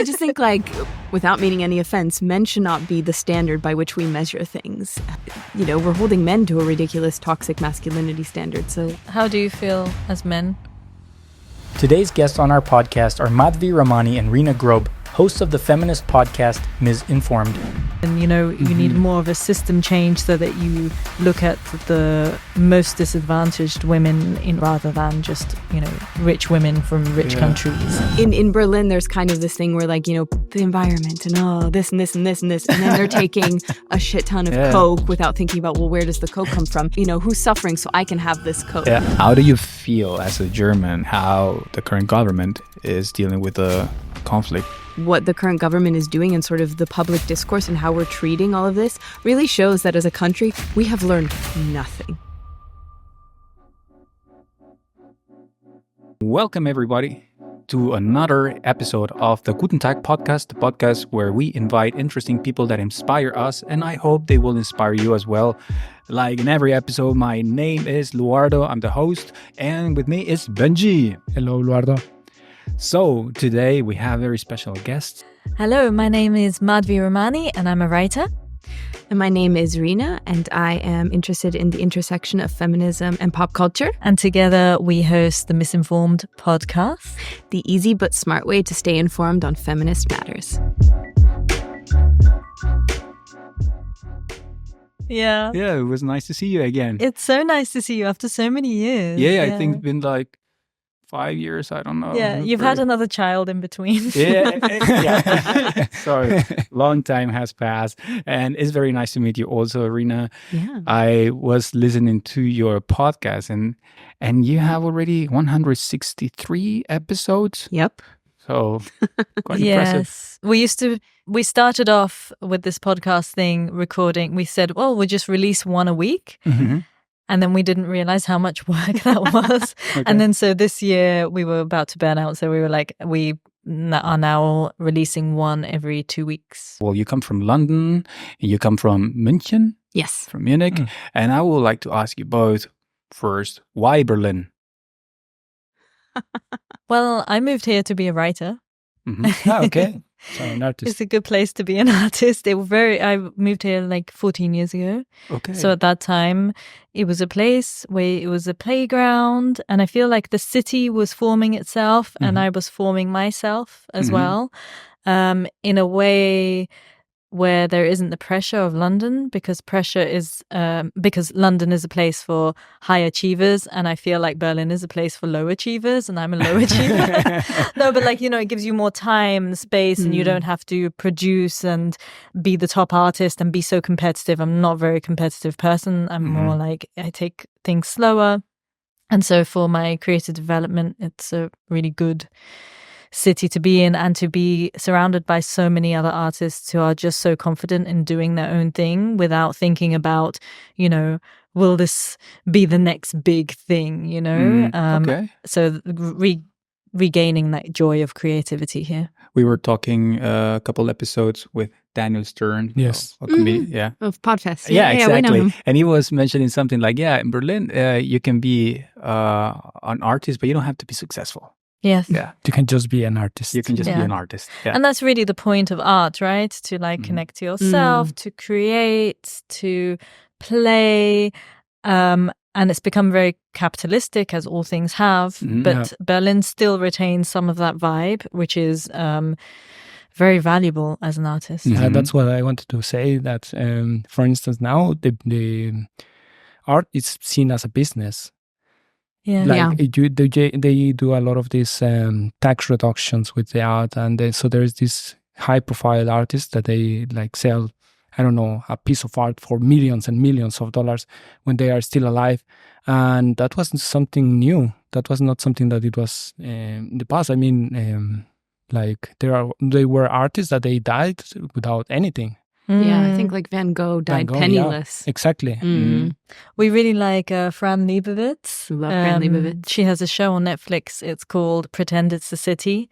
I just think, like, without meaning any offense, men should not be the standard by which we measure things. You know, we're holding men to a ridiculous toxic masculinity standard, so... How do you feel as men? Today's guests on our podcast are MADHVI RAMANI and Rina Grob, hosts of the feminist podcast Misinformed. And you know, you need more of a system change so that you look at the most disadvantaged women rather than just, you know, rich women from rich countries. In Berlin, there's kind of this thing where, like, you know, the environment and this and this and this and this, and then they're taking a shit ton of coke without thinking about, well, where does the coke come from? You know, who's suffering so I can have this coke? Yeah. How do you feel as a German how the current government is dealing with the conflict? What the current government is doing and sort of the public discourse and how we're treating all of this really shows that as a country, we have learned nothing. Welcome, everybody, to another episode of the Guten Tag podcast, the podcast where we invite interesting people that inspire us, and I hope they will inspire you as well. Like in every episode, my name is Luardo, I'm the host, and with me is Benji. Hello, Luardo. So today we have very special guests. Hello, my name is MADHVI RAMANI and I'm a writer. And my name is Rina, and I am interested in the intersection of feminism and pop culture. And together we host the Misinformed podcast, the easy but smart way to stay informed on feminist matters. Yeah, it was nice to see you again. It's so nice to see you after so many years. Yeah, I think it's been like 5 years, I don't know. Yeah, you've had another child in between. Yeah. Sorry, long time has passed. And it's very nice to meet you also, Rina. Yeah. I was listening to your podcast and you have already 163 episodes. Yep. So quite impressive. Yes. We started off with this podcast thing recording. We said, well, we'll just release one a week. Mm-hmm. And then we didn't realize how much work that was. Okay. And then so this year we were about to burn out. So we were like, we are now releasing one every 2 weeks. Well, you come from London, and you come from München. Yes. From Munich. And I would like to ask you both first, why Berlin? Well, I moved here to be a writer. Mm-hmm. Okay. So an artist. It's a good place to be an artist. I moved here like 14 years ago. Okay. So at that time, it was a place where it was a playground, and I feel like the city was forming itself, and I was forming myself as well, in a way where there isn't the pressure of London, because because London is a place for high achievers, and I feel like Berlin is a place for low achievers, and I'm a low achiever. No, but like, you know, it gives you more time and space, and you don't have to produce and be the top artist and be so competitive. I'm not a very competitive person. I'm more like, I take things slower. And so for my creative development, it's a really good city to be in, and to be surrounded by so many other artists who are just so confident in doing their own thing without thinking about, you know, will this be the next big thing, you know? Okay. So regaining that joy of creativity here. We were talking a couple episodes with Daniel Stern. Yes. Of Podfest. Yeah, exactly. we know him. And he was mentioning something like, in Berlin, you can be an artist, but you don't have to be successful. Yes. Yeah. You can just be an artist. You can just be an artist. Yeah. And that's really the point of art, right? To like connect to yourself, to create, to play. And it's become very capitalistic, as all things have. But Berlin still retains some of that vibe, which is very valuable as an artist. That's what I wanted to say, that, for instance, now the art is seen as a business. Yeah. They do a lot of these tax reductions with the art, and so there's this high-profile artists that they like sell, I don't know, a piece of art for millions and millions of dollars when they are still alive, and that wasn't something new. That was not something that it was in the past. I mean, like they were artists that they died without anything. Yeah, I think like Van Gogh died penniless. Yeah, exactly. We really like Fran Lebowitz. Love Fran Lebowitz. She has a show on Netflix. It's called Pretend It's the City.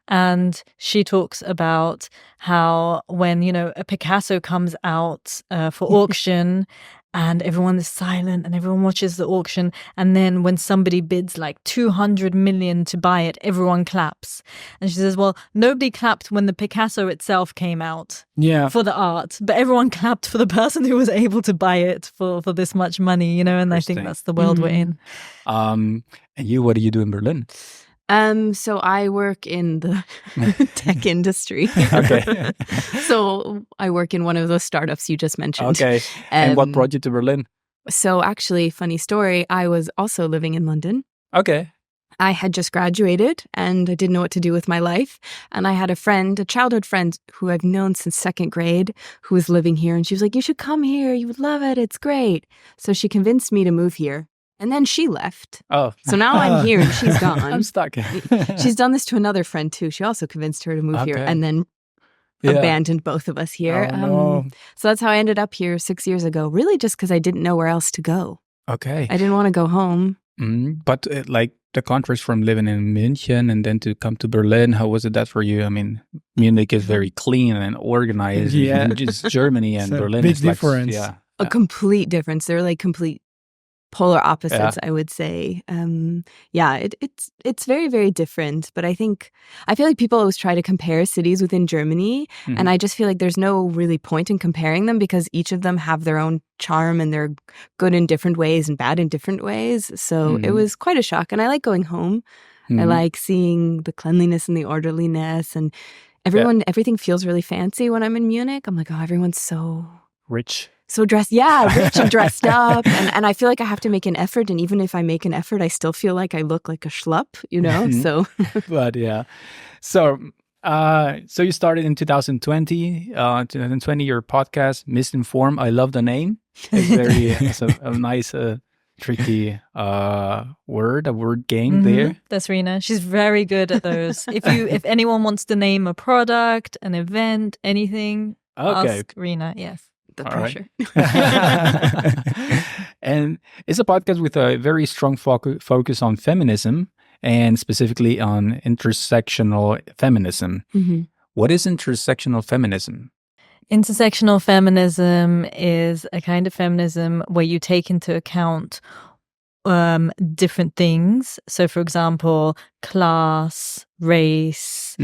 And she talks about how when, you know, a Picasso comes out for auction and everyone is silent and everyone watches the auction. And then when somebody bids like 200 million to buy it, everyone claps. And she says, well, nobody clapped when the Picasso itself came out for the art, but everyone clapped for the person who was able to buy it for this much money, you know, and I think that's the world we're in. And you, what do you do in Berlin? So I work in the tech industry. Okay. So I work in one of those startups you just mentioned. Okay. And what brought you to Berlin? So actually, funny story, I was also living in London. Okay. I had just graduated and I didn't know what to do with my life. And I had a friend, a childhood friend who I've known since second grade, who was living here. And she was like, you should come here. You would love it. It's great. So she convinced me to move here. And then she left. Oh. So now I'm here and she's gone. I'm stuck. She's done this to another friend too. She also convinced her to move here and then abandoned both of us here. Oh, no. So that's how I ended up here 6 years ago, really just because I didn't know where else to go. Okay. I didn't want to go home. But like the contrast from living in München and then to come to Berlin, how was it that for you? I mean, Munich is very clean and organized. Yeah. Just Germany and Berlin big is like, difference. A complete difference. They're like complete polar opposites, I would say. It's very, very different. But I feel like people always try to compare cities within Germany. And I just feel like there's no really point in comparing them because each of them have their own charm and they're good in different ways and bad in different ways. So it was quite a shock. And I like going home. I like seeing the cleanliness and the orderliness and everything feels really fancy when I'm in Munich. I'm like, oh, everyone's so rich. So dressed, rich and dressed up. And I feel like I have to make an effort. And even if I make an effort, I still feel like I look like a schlup, you know? So, but yeah. So you started in 2020, your podcast, Misinformed. I love the name. It's a nice, tricky word game there. That's Rina. She's very good at those. If anyone wants to name a product, an event, anything, ask Rina. Yes. The pressure. Right. And it's a podcast with a very strong focus on feminism and specifically on intersectional feminism. What is intersectional feminism? Intersectional feminism is a kind of feminism where you take into account different things. So, for example, class, race,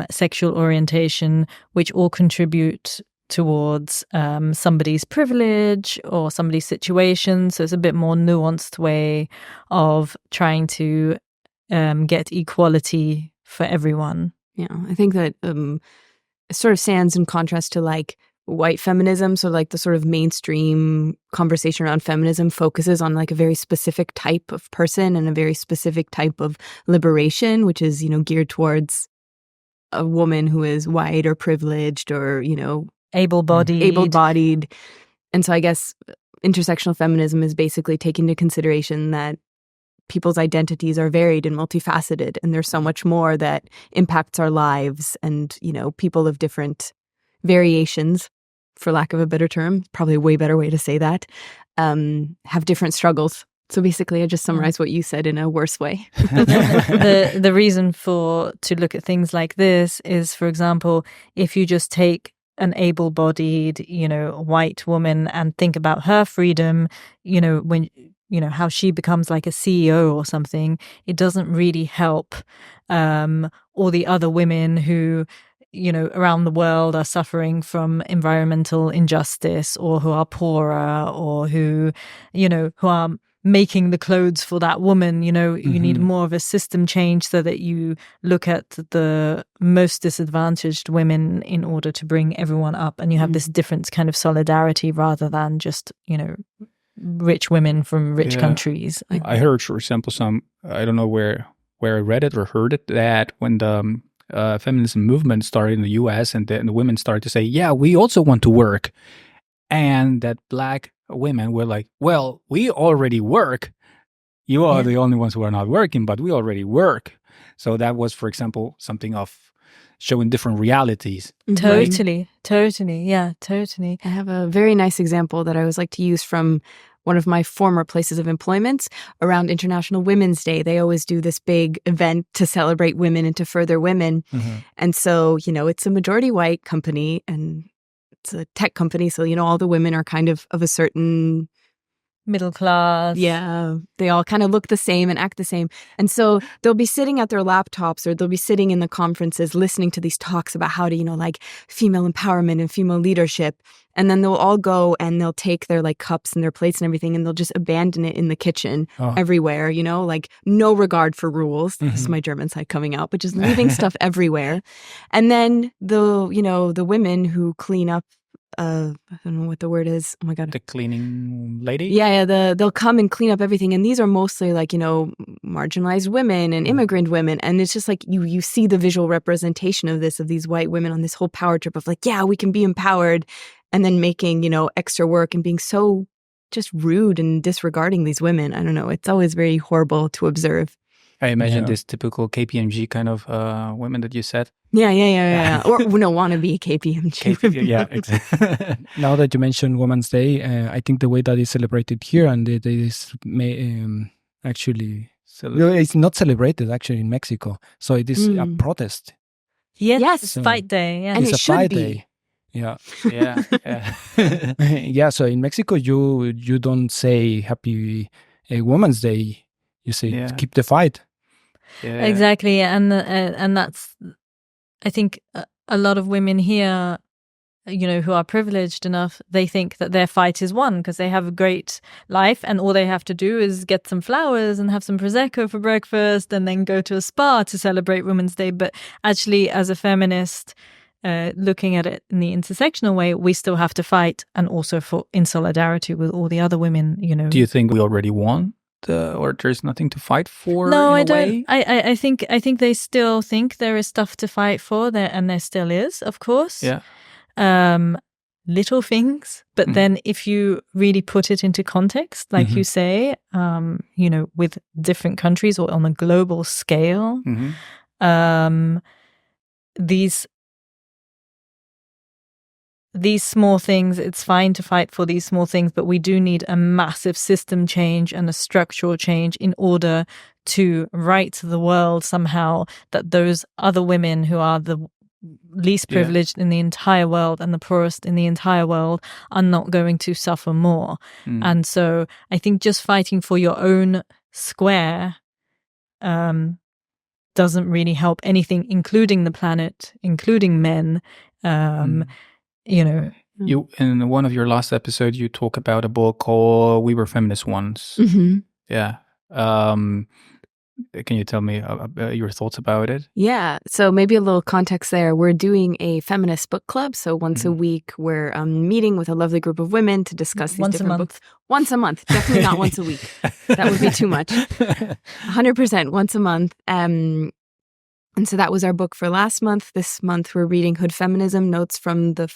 sexual orientation, which all contribute towards somebody's privilege or somebody's situation. So it's a bit more nuanced way of trying to get equality for everyone. Yeah, I think that it sort of stands in contrast to like white feminism. So like the sort of mainstream conversation around feminism focuses on like a very specific type of person and a very specific type of liberation, which is, you know, geared towards a woman who is white or privileged or, you know, able-bodied. And so I guess intersectional feminism is basically taking into consideration that people's identities are varied and multifaceted, and there's so much more that impacts our lives. And, you know, people of different variations, for lack of a better term, probably a way better way to say that, have different struggles. So basically, I just summarized what you said in a worse way. The reason to look at things like this is, for example, if you just take an able-bodied, you know, white woman and think about her freedom, you know, when, you know, how she becomes like a CEO or something, it doesn't really help all the other women who, you know, around the world are suffering from environmental injustice or who are poorer or who, you know, who are making the clothes for that woman. You know, you need more of a system change so that you look at the most disadvantaged women in order to bring everyone up, and you have this different kind of solidarity rather than just, you know, rich women from rich countries. I heard, for example, I don't know where I read it or heard it, that when the feminism movement started in the US and the women started to say, yeah, we also want to work, and that black women were like, well, we already work. You are the only ones who are not working, but we already work. So that was, for example, something of showing different realities. Totally. Yeah, totally. I have a very nice example that I always like to use from one of my former places of employment around International Women's Day. They always do this big event to celebrate women and to further women. And so, you know, it's a majority white company, and it's a tech company, so all the women are kind of a certain middle class. Yeah, they all kind of look the same and act the same. And so they'll be sitting at their laptops, or they'll be sitting in the conferences listening to these talks about how to, like female empowerment and female leadership. And then they'll all go and they'll take their like cups and their plates and everything, and they'll just abandon it in the kitchen everywhere, like no regard for rules. This is my German side coming out, but just leaving stuff everywhere. And then the women who clean up, I don't know what the word is. Oh my God. The cleaning lady? Yeah. They'll come and clean up everything. And these are mostly like, marginalized women and immigrant women. And it's just like you see the visual representation of these white women on this whole power trip of like, yeah, we can be empowered. And then making, extra work and being so just rude and disregarding these women. I don't know. It's always very horrible to observe. I imagine this typical KPMG kind of women that you said. Yeah. Or wannabe KPMG. Yeah, exactly. Now that you mentioned Women's Day, I think the way that it's celebrated here, and it is actually... it's not celebrated actually in Mexico. So it is a protest. Yes. It's Fight Day. Yeah. And it's it should fight be. Day. Yeah. Yeah. So in Mexico, you don't say Happy Women's Day. You say keep the fight. Yeah. Exactly, and that's, I think, a lot of women here, who are privileged enough, they think that their fight is won because they have a great life, and all they have to do is get some flowers and have some prosecco for breakfast, and then go to a spa to celebrate Women's Day. But actually, as a feminist, looking at it in the intersectional way, we still have to fight, and also in solidarity with all the other women. Do you think we already won? Or there's nothing to fight for? No, I don't. Way? I think they still think there is stuff to fight for there, and there still is, of course. Yeah. Little things, but then if you really put it into context, like you say, with different countries or on a global scale, these small things, it's fine to fight for these small things, but we do need a massive system change and a structural change in order to right the world somehow, that those other women who are the least privileged in the entire world and the poorest in the entire world are not going to suffer more. And so I think just fighting for your own square doesn't really help anything, including the planet, including men. You in one of your last episodes, you talk about a book called "We Were Feminist Once." Yeah. Can you tell me your thoughts about it? Yeah. So maybe a little context there. We're doing a feminist book club. So once a week, we're meeting with a lovely group of women to discuss these different books. Once a month. Definitely not once a week. That would be too much. 100% once a month. And so that was our book for last month. This month, we're reading Hood Feminism, Notes from the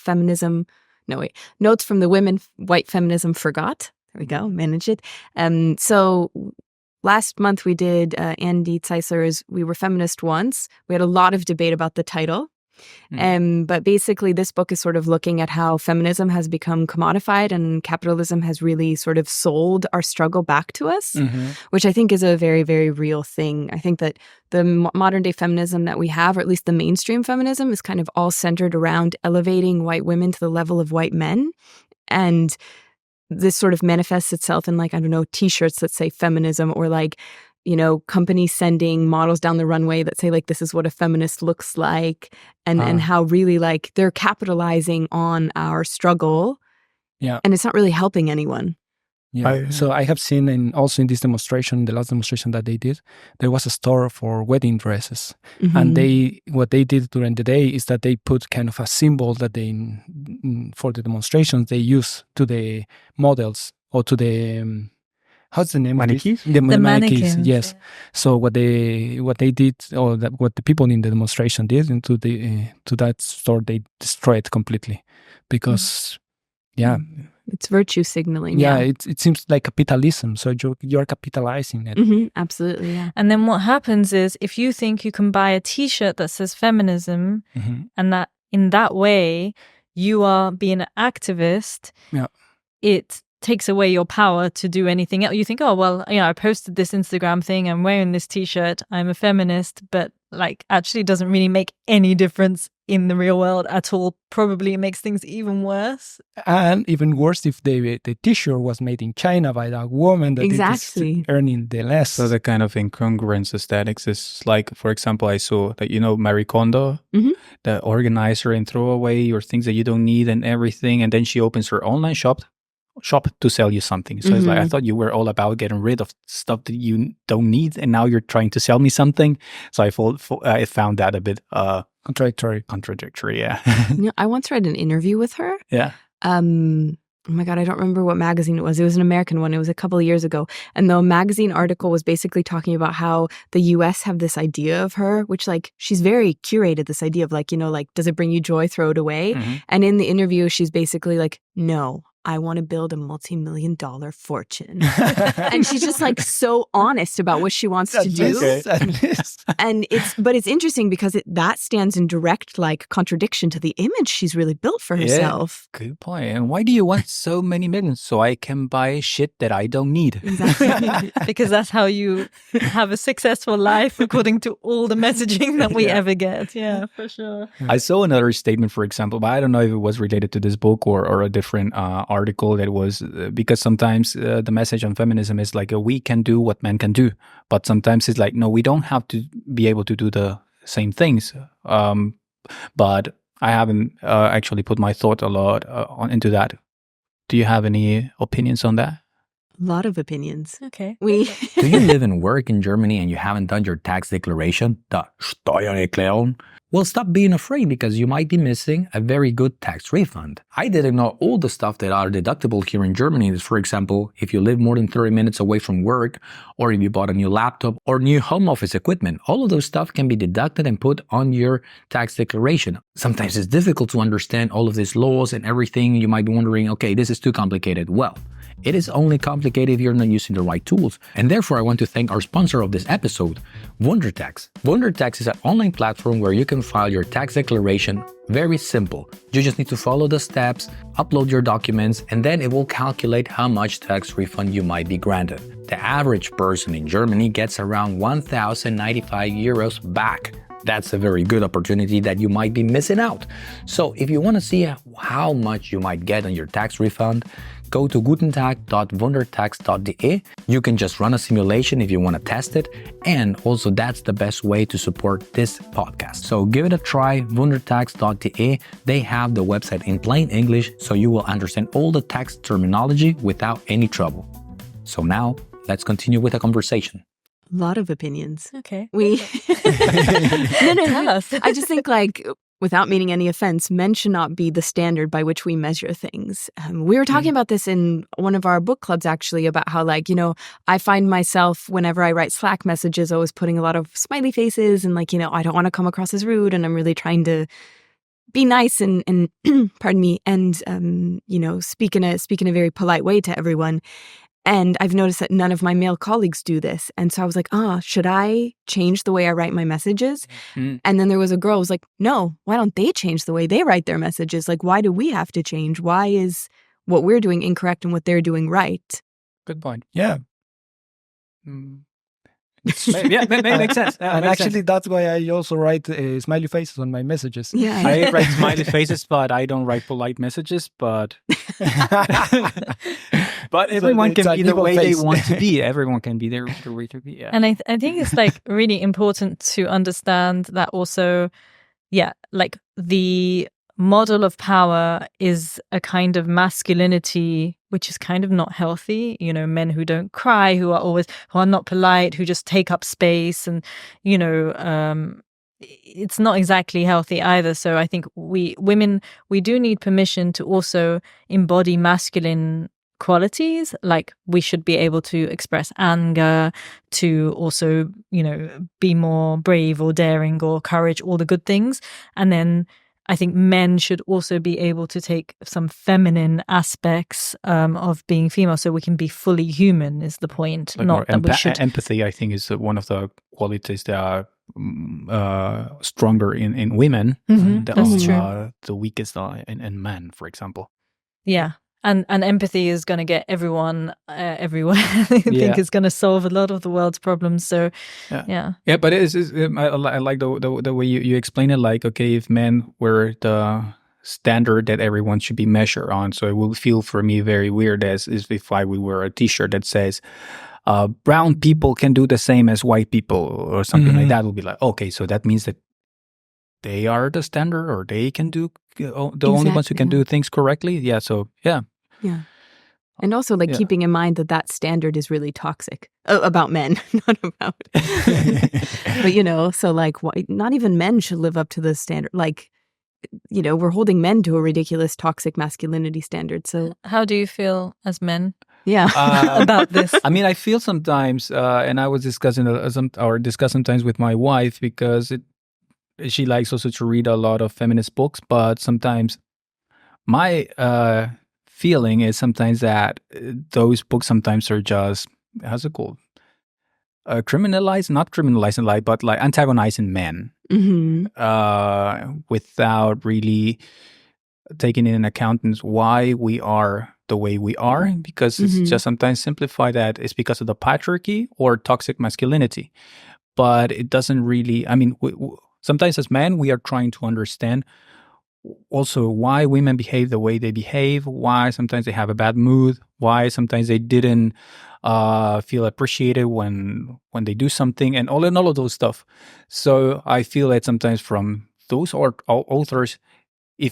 Women White Feminism Forgot. There we go, managed it. So last month we did Andy Zeisler's We Were Feminist Once. We had a lot of debate about the title. But basically this book is sort of looking at how feminism has become commodified and capitalism has really sort of sold our struggle back to us, which I think is a very, very real thing. I think that the modern day feminism that we have, or at least the mainstream feminism, is kind of all centered around elevating white women to the level of white men. And this sort of manifests itself in like, I don't know, t-shirts that say feminism, or like, companies sending models down the runway that say like, this is what a feminist looks like, and how really like they're capitalizing on our struggle. Yeah. And it's not really helping anyone. Yeah. So I have seen also in this demonstration, the last demonstration that they did, there was a store for wedding dresses. And what they did during the day is that they put kind of a symbol that for the demonstrations, they use to the models or to the... how's the name? Mannequins? The mannequins, yes. Yeah. So what they did, or what the people in the demonstration did to that store, they destroyed completely because, it's virtue signaling. Yeah, it seems like capitalism. So you're capitalizing it. Absolutely, yeah. And then what happens is, if you think you can buy a T-shirt that says feminism, and that in that way you are being an activist, it takes away your power to do anything else. You think, oh, well, I posted this Instagram thing, I'm wearing this T-shirt, I'm a feminist, but like actually doesn't really make any difference in the real world at all. Probably makes things even worse. And even worse if the t-shirt was made in China by that woman that Exactly. is earning the less. So the kind of incongruence aesthetics is like, for example, I saw that, Marie Kondo, the organizer, and throw away your things that you don't need and everything. And then she opens her online shop to sell you something. So it's like, I thought you were all about getting rid of stuff that you don't need, and now you're trying to sell me something. So I found that a bit contradictory. Yeah. I once read an interview with her. Yeah. Oh my God, I don't remember what magazine it was. It was an American one. It was a couple of years ago. And the magazine article was basically talking about how the US have this idea of her, which like, she's very curated, this idea of like, does it bring you joy? Throw it away. And in the interview, she's basically like, no, I want to build a multi-million-dollar fortune. And she's just like so honest about what she wants to do. And it's interesting because that stands in direct like contradiction to the image she's really built for herself. Yeah, good point. And why do you want so many millions? So I can buy shit that I don't need. Exactly. Because that's how you have a successful life according to all the messaging that we ever get. Yeah, for sure. I saw another statement, for example, but I don't know if it was related to this book or a different article that was because sometimes the message on feminism is like we can do what men can do, but sometimes it's like, no, we don't have to be able to do the same things. But I haven't actually put my thought a lot into that. Do you have any opinions on that? A lot of opinions. Okay. Do you live and work in Germany and you haven't done your tax declaration? The Steuererklärung? Well, stop being afraid because you might be missing a very good tax refund. I didn't know all the stuff that are deductible here in Germany. For example, if you live more than 30 minutes away from work, or if you bought a new laptop or new home office equipment, all of those stuff can be deducted and put on your tax declaration. Sometimes it's difficult to understand all of these laws and everything. You might be wondering, okay, this is too complicated. Well, it is only complicated if you're not using the right tools. And therefore, I want to thank our sponsor of this episode, WunderTax. WunderTax is an online platform where you can file your tax declaration. Very simple. You just need to follow the steps, upload your documents, and then it will calculate how much tax refund you might be granted. The average person in Germany gets around 1,095 euros back. That's a very good opportunity that you might be missing out. So if you want to see how much you might get on your tax refund, go to gutentag.wundertax.de. You can just run a simulation if you want to test it. And also that's the best way to support this podcast. So give it a try, wundertax.de. They have the website in plain English so you will understand all the tax terminology without any trouble. So now let's continue with the conversation. A lot of opinions. Okay. No. Tell us. I just think like, without meaning any offense, men should not be the standard by which we measure things. We were talking about this in one of our book clubs, actually, about how like, I find myself whenever I write Slack messages, always putting a lot of smiley faces and like, I don't want to come across as rude, and I'm really trying to be nice and pardon me, and speak in a very polite way to everyone. And I've noticed that none of my male colleagues do this. And so I was like, should I change the way I write my messages? And then there was a girl who was like, no, why don't they change the way they write their messages? Like, why do we have to change? Why is what we're doing incorrect and what they're doing right? Good point. Yeah. Makes sense. And actually, that's why I also write smiley faces on my messages. Yeah. I write smiley faces, but I don't write polite messages. But everyone can be the way they want to be. Everyone can be their way to be. Yeah. And I think it's like really important to understand that also, like the model of power is a kind of masculinity which is kind of not healthy. Men who don't cry, who are not polite, who just take up space, and it's not exactly healthy either. So I think women do need permission to also embody masculine qualities. Like we should be able to express anger, to also be more brave or daring or courage, all the good things. And then I think men should also be able to take some feminine aspects of being female, so we can be fully human. Is the point? Like not that we should. Empathy, I think, is one of the qualities that are stronger in women. That's true. The weakest in men, for example. Yeah. And empathy is going to get everyone everywhere. I think it's going to solve a lot of the world's problems. So, yeah. But I like the way you explain it. Like, okay, if men were the standard that everyone should be measured on, so it will feel for me very weird as if we wear a T-shirt that says, brown people can do the same as white people or something like that. Will be like, okay, so that means that they are the standard, or they can do the only ones who can do things correctly. Yeah. So yeah. And also keeping in mind that standard is really toxic about men, not about, but so not even men should live up to the standard. Like, we're holding men to a ridiculous toxic masculinity standard. So how do you feel as men? Yeah. About this? I mean, I feel sometimes, and I was discussing sometimes with my wife, because she likes also to read a lot of feminist books, but sometimes my feeling is sometimes that those books sometimes are just, how's it called? Not criminalizing, but like antagonizing men without really taking in account why we are the way we are, because it's just sometimes simplify that it's because of the patriarchy or toxic masculinity. But it doesn't really, I mean, sometimes as men, we are trying to understand also why women behave the way they behave, why sometimes they have a bad mood, why sometimes they didn't feel appreciated when they do something, and all of those stuff. So I feel that sometimes from those authors,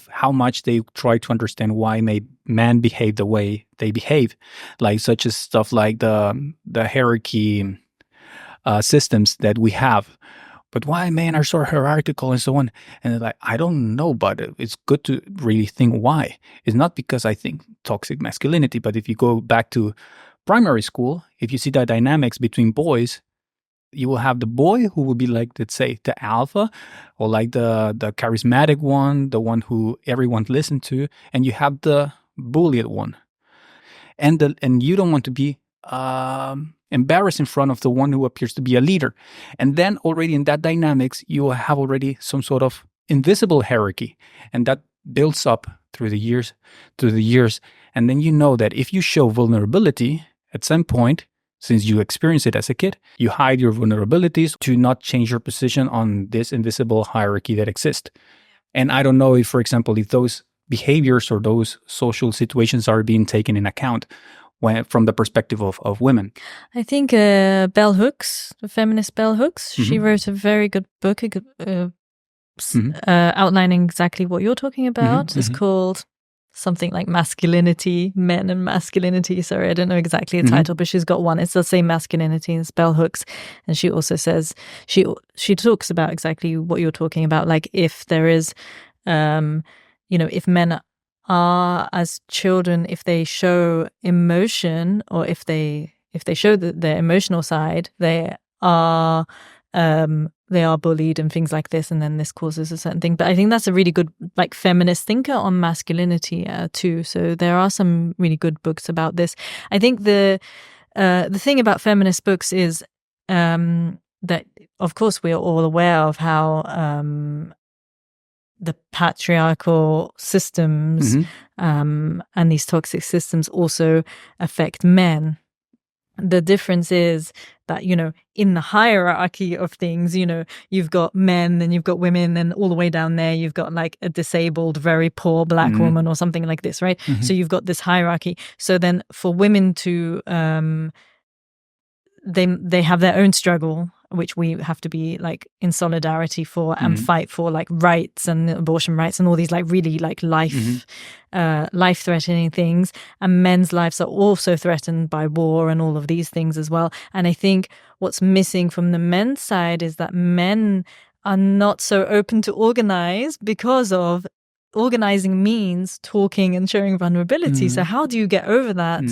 how much they try to understand why men behave the way they behave, like such as stuff like the hierarchy systems that we have. But why men are so hierarchical and so on? And like, I don't know, but it's good to really think why. It's not because I think toxic masculinity, but if you go back to primary school, if you see the dynamics between boys, you will have the boy who will be like, let's say, the alpha, or like the charismatic one, the one who everyone listens to, and you have the bullied one. And you don't want to be embarrassed in front of the one who appears to be a leader. And then already in that dynamics, you have already some sort of invisible hierarchy, and that builds up through the years. And then you know that if you show vulnerability at some point, since you experience it as a kid, you hide your vulnerabilities to not change your position on this invisible hierarchy that exists. And I don't know if, for example, if those behaviors or those social situations are being taken in account from the perspective of women. I think Bell Hooks, the feminist Bell Hooks, she wrote a very good book outlining exactly what you're talking about. It's called something like Masculinity, Men and Masculinity. Sorry, I don't know exactly the title, but she's got one. It's the same masculinity as Bell Hooks. And she also says, she talks about exactly what you're talking about. Like if there is, if men are as children, if they show emotion, or if they show their emotional side, they are bullied and things like this, and then this causes a certain thing. But I think that's a really good feminist thinker on masculinity too. So there are some really good books about this. I think the thing about feminist books is that, of course, we are all aware of how the patriarchal systems and these toxic systems also affect men. The difference is that, in the hierarchy of things, you've got men, then you've got women, and all the way down there, you've got like a disabled, very poor black woman or something like this, right? So you've got this hierarchy. So then for women to, they have their own struggle, which we have to be in solidarity for and fight for, rights and abortion rights and all these really life-threatening things. And men's lives are also threatened by war and all of these things as well. And I think what's missing from the men's side is that men are not so open to organize, because of organizing means talking and showing vulnerability. So how do you get over that?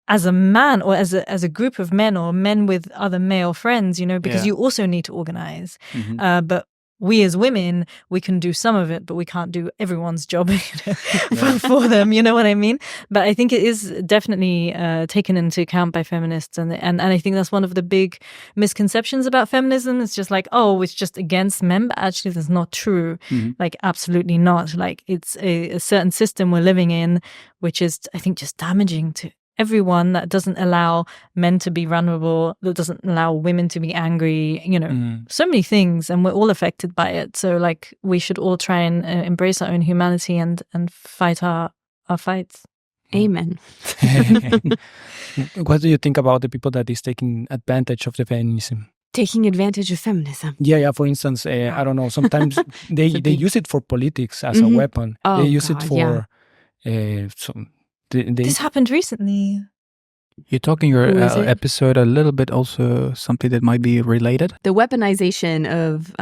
As a man, or as a group of men, or men with other male friends, because you also need to organize. But we as women, we can do some of it, but we can't do everyone's job for them. You know what I mean? But I think it is definitely taken into account by feminists. And I think that's one of the big misconceptions about feminism. It's just like, oh, it's just against men. But actually, that's not true. Like, absolutely not. Like, it's a certain system we're living in, which is, I think, just damaging to everyone, that doesn't allow men to be vulnerable, that doesn't allow women to be angry, so many things, and we're all affected by it. So like, we should all try and embrace our own humanity and fight our fights. Amen. What do you think about the people that is taking advantage of the feminism? Taking advantage of feminism. Yeah. For instance, I don't know, sometimes they use it for politics as a weapon. Oh, they use it for this happened recently. You talk in your episode a little bit also something that might be related. The weaponization of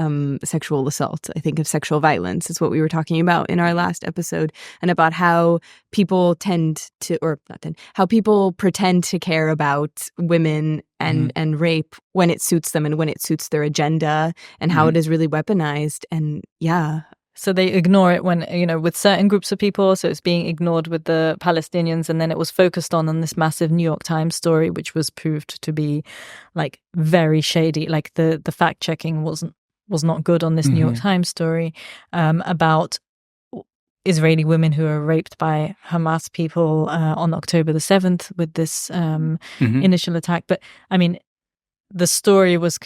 sexual assault, I think, of sexual violence is what we were talking about in our last episode, and about how people how people pretend to care about women and rape when it suits them and when it suits their agenda, and how it is really weaponized. And so they ignore it when, with certain groups of people. So it's being ignored with the Palestinians. And then it was focused on this massive New York Times story, which was proved to be like very shady. Like the fact checking was not good on this New York Times story about Israeli women who are raped by Hamas people on October the 7th with this initial attack. But I mean, the story was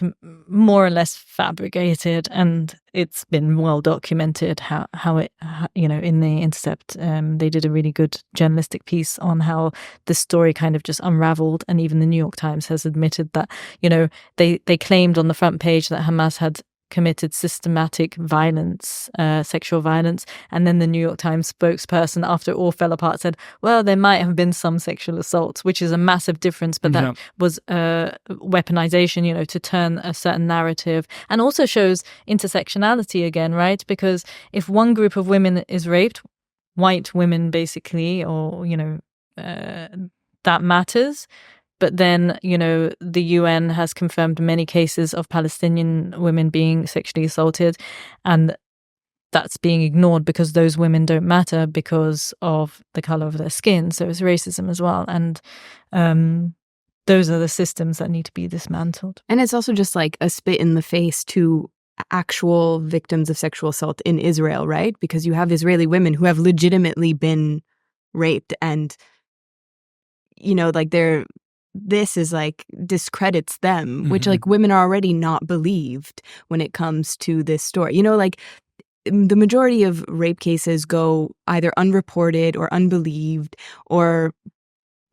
more or less fabricated, and it's been well documented how it, in the Intercept, they did a really good journalistic piece on how the story kind of just unraveled. And even the New York Times has admitted that, they claimed on the front page that Hamas had committed systematic violence, sexual violence. And then the New York Times spokesperson, after it all fell apart, said, well, there might have been some sexual assaults, which is a massive difference. But that was weaponization, to turn a certain narrative, and also shows intersectionality again, right? Because if one group of women is raped, white women basically, or, that matters. But then, the UN has confirmed many cases of Palestinian women being sexually assaulted, and that's being ignored because those women don't matter because of the color of their skin. So it's racism as well. And those are the systems that need to be dismantled. And it's also just like a spit in the face to actual victims of sexual assault in Israel, right? Because you have Israeli women who have legitimately been raped, and, this is like discredits them, which like women are already not believed when it comes to this story. The majority of rape cases go either unreported or unbelieved, or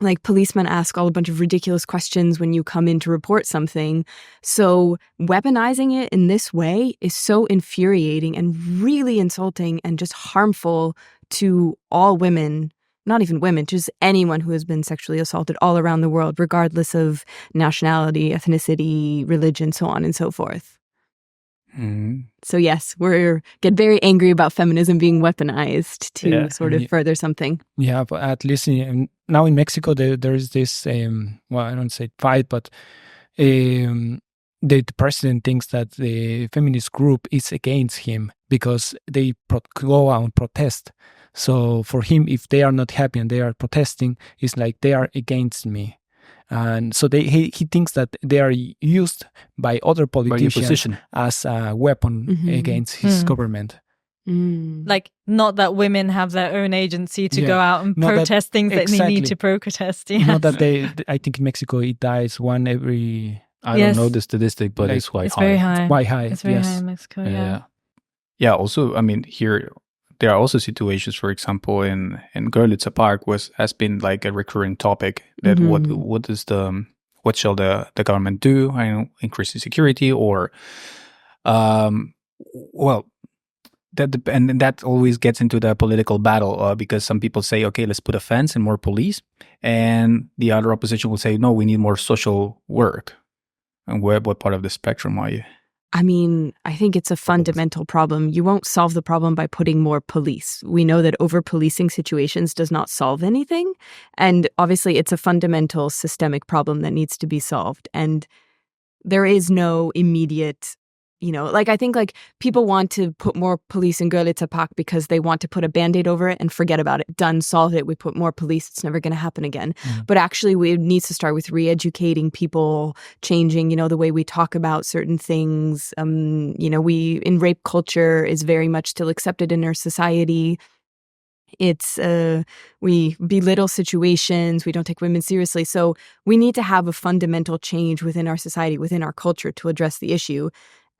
like policemen ask all a bunch of ridiculous questions when you come in to report something. So weaponizing it in this way is so infuriating and really insulting and just harmful to all women. Not even women, just anyone who has been sexually assaulted all around the world, regardless of nationality, ethnicity, religion, so on and so forth. So yes, we get very angry about feminism being weaponized to sort of further something. Yeah, but at least now in Mexico, there is this, I don't say fight, but the president thinks that the feminist group is against him because they go out and protest. So for him, if they are not happy and they are protesting, it's like they are against me. And so he thinks that they are used by other politicians as a weapon against his government. Like, not that women have their own agency to go out and protest things that they need to protest. Yes. Not that I think in Mexico it dies one every... I don't know the statistic, but it's quite high. Very high. It's quite high. It's very high in Mexico, Yeah, also, I mean, here... There are also situations, for example, in Görlitzer Park has been like a recurring topic that what shall the government do? Increase the security, or that always gets into the political battle because some people say, okay, let's put a fence and more police, and the other opposition will say, no, we need more social work. And what part of the spectrum are you? I mean, I think it's a fundamental problem. You won't solve the problem by putting more police. We know that over-policing situations does not solve anything. And obviously, it's a fundamental systemic problem that needs to be solved. And there is no immediate I think like people want to put more police in Görlitzer Park because they want to put a Band-Aid over it and forget about it. Done, solve it. We put more police. It's never going to happen again. But actually, we need to start with re-educating people, changing, the way we talk about certain things. In rape culture is very much still accepted in our society. It's we belittle situations. We don't take women seriously. So we need to have a fundamental change within our society, within our culture to address the issue.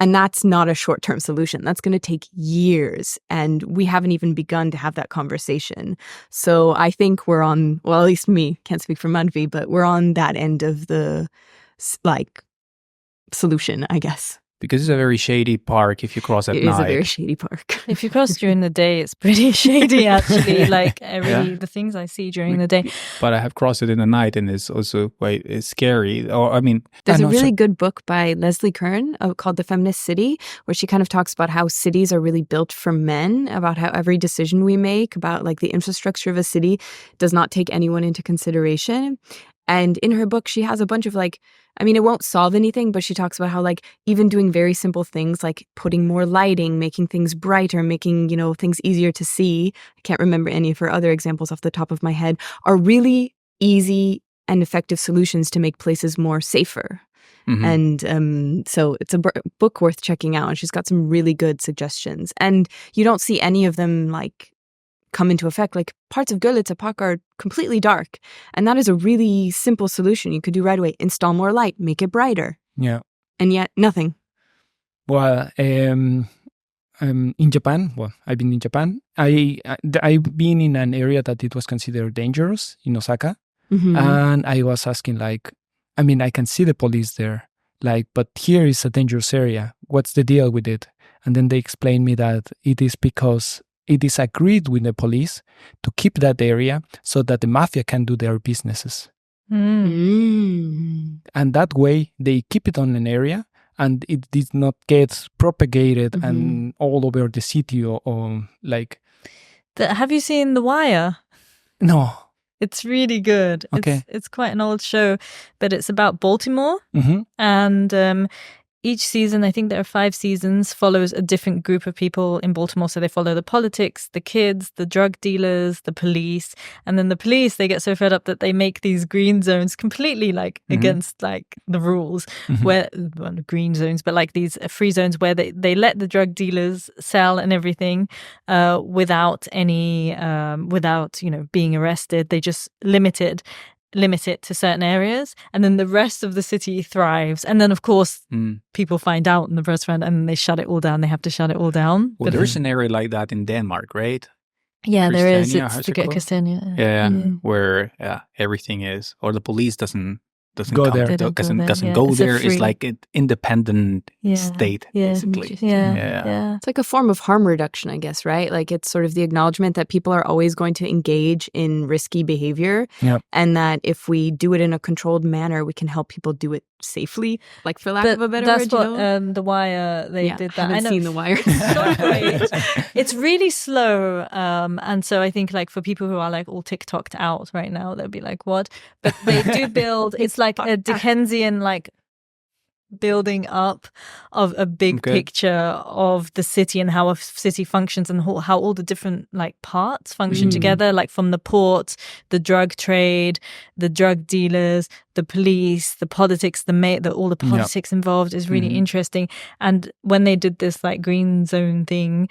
And that's not a short-term solution. That's going to take years. And we haven't even begun to have that conversation. So I think we're on, well, at least me, can't speak for MADHVI, but we're on that end of the, solution, I guess. Because it's a very shady park if you cross at night. It is a very shady park. If you cross during the day, it's pretty shady, actually. The things I see during the day. But I have crossed it in the night, and it's also quite scary. There's a really good book by Leslie Kern called The Feminist City, where she kind of talks about how cities are really built for men, about how every decision we make, about like the infrastructure of a city does not take anyone into consideration. And in her book, she has a bunch of it won't solve anything, but she talks about how even doing very simple things like putting more lighting, making things brighter, making, things easier to see. I can't remember any of her other examples off the top of my head, are really easy and effective solutions to make places more safer. And so it's a book worth checking out. And she's got some really good suggestions. And you don't see any of them come into effect. Like parts of Görlitzer Park are completely dark. And that is a really simple solution you could do right away. Install more light, make it brighter. Yeah. And yet nothing. Well, in Japan, I've been in Japan. I've been in an area that it was considered dangerous in Osaka. And I was asking I can see the police there, but here is a dangerous area. What's the deal with it? And then they explained me that it is because it is agreed with the police to keep that area so that the mafia can do their businesses. And that way, they keep it on an area and it did not get propagated and all over the city or Have you seen The Wire? No. It's really good. Okay. It's quite an old show, but it's about Baltimore. And each season, I think there are 5 seasons, follows a different group of people in Baltimore. So they follow the politics, the kids, the drug dealers, the police. And then the police, they get so fed up that they make these green zones completely against the rules, green zones, but these free zones where they let the drug dealers sell and everything without being arrested. They just limit it to certain areas, and then the rest of the city thrives. And then, of course, people find out in the restaurant and they shut it all down. They have to shut it all down. Well, there's an area like that in Denmark, right? Yeah, there is. Christiania, It's the Christiania. Yeah, where everything is, or the police doesn't go there. Doesn't go there. It's like an independent state, basically. Yeah. It's like a form of harm reduction, I guess, right? It's sort of the acknowledgement that people are always going to engage in risky behavior, and that if we do it in a controlled manner, we can help people do it safely, for lack of a better word. That's what The Wire, they did that. I haven't seen The Wire. It's so great. It's really slow. And so I think for people who are all TikToked out right now, they'll be like, what? But they do build, it's like a Dickensian building up of a big picture of the city and how a city functions and how all the different parts function together, from the port, the drug trade, the drug dealers, the police, the politics, all the politics involved is really interesting. And when they did this green zone thing,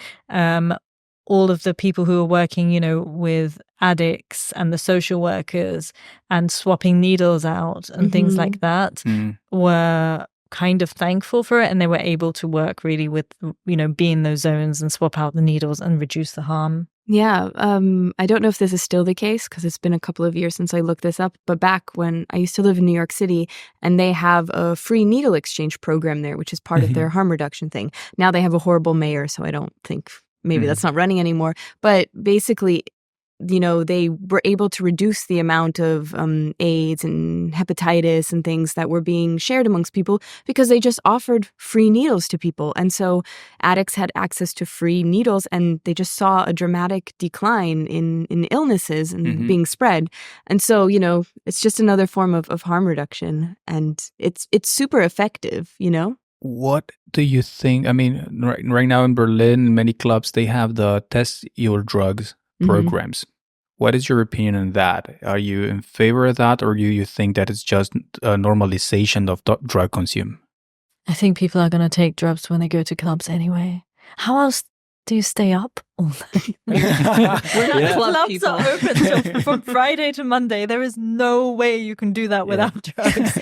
all of the people who were working, with addicts and the social workers and swapping needles out and things like that were kind of thankful for it, and they were able to work really with, be in those zones and swap out the needles and reduce the harm. Yeah, I don't know if this is still the case because it's been a couple of years since I looked this up, but back when I used to live in New York City, and they have a free needle exchange program there, which is part of their harm reduction thing. Now they have a horrible mayor, so I don't think maybe that's not running anymore. But basically, they were able to reduce the amount of AIDS and hepatitis and things that were being shared amongst people because they just offered free needles to people. And so addicts had access to free needles, and they just saw a dramatic decline in illnesses and being spread. And so, it's just another form of harm reduction. And it's super effective, What do you think? I mean, right now in Berlin, many clubs, they have the test your drugs programs. What is your opinion on that? Are you in favor of that, or do you think that it's just a normalization of drug consume? I think people are going to take drugs when they go to clubs anyway. How else do you stay up all night? Clubs are open from Friday to Monday. There is no way you can do that without drugs.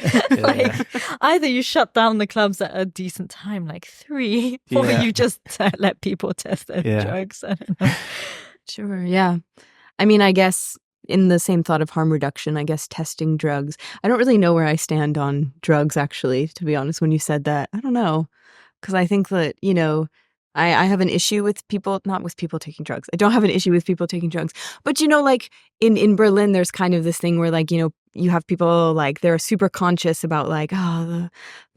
Either you shut down the clubs at a decent time, like 3, or you just let people test their drugs. I don't know. Sure, yeah. I mean, I guess in the same thought of harm reduction, I guess testing drugs. I don't really know where I stand on drugs, actually, to be honest, when you said that. I don't know. Because I think that, you know, I have an issue with people, not with people taking drugs. I don't have an issue with people taking drugs. But, you know, like in Berlin, there's kind of this thing where, like, you know, you have people like they're super conscious about like, oh,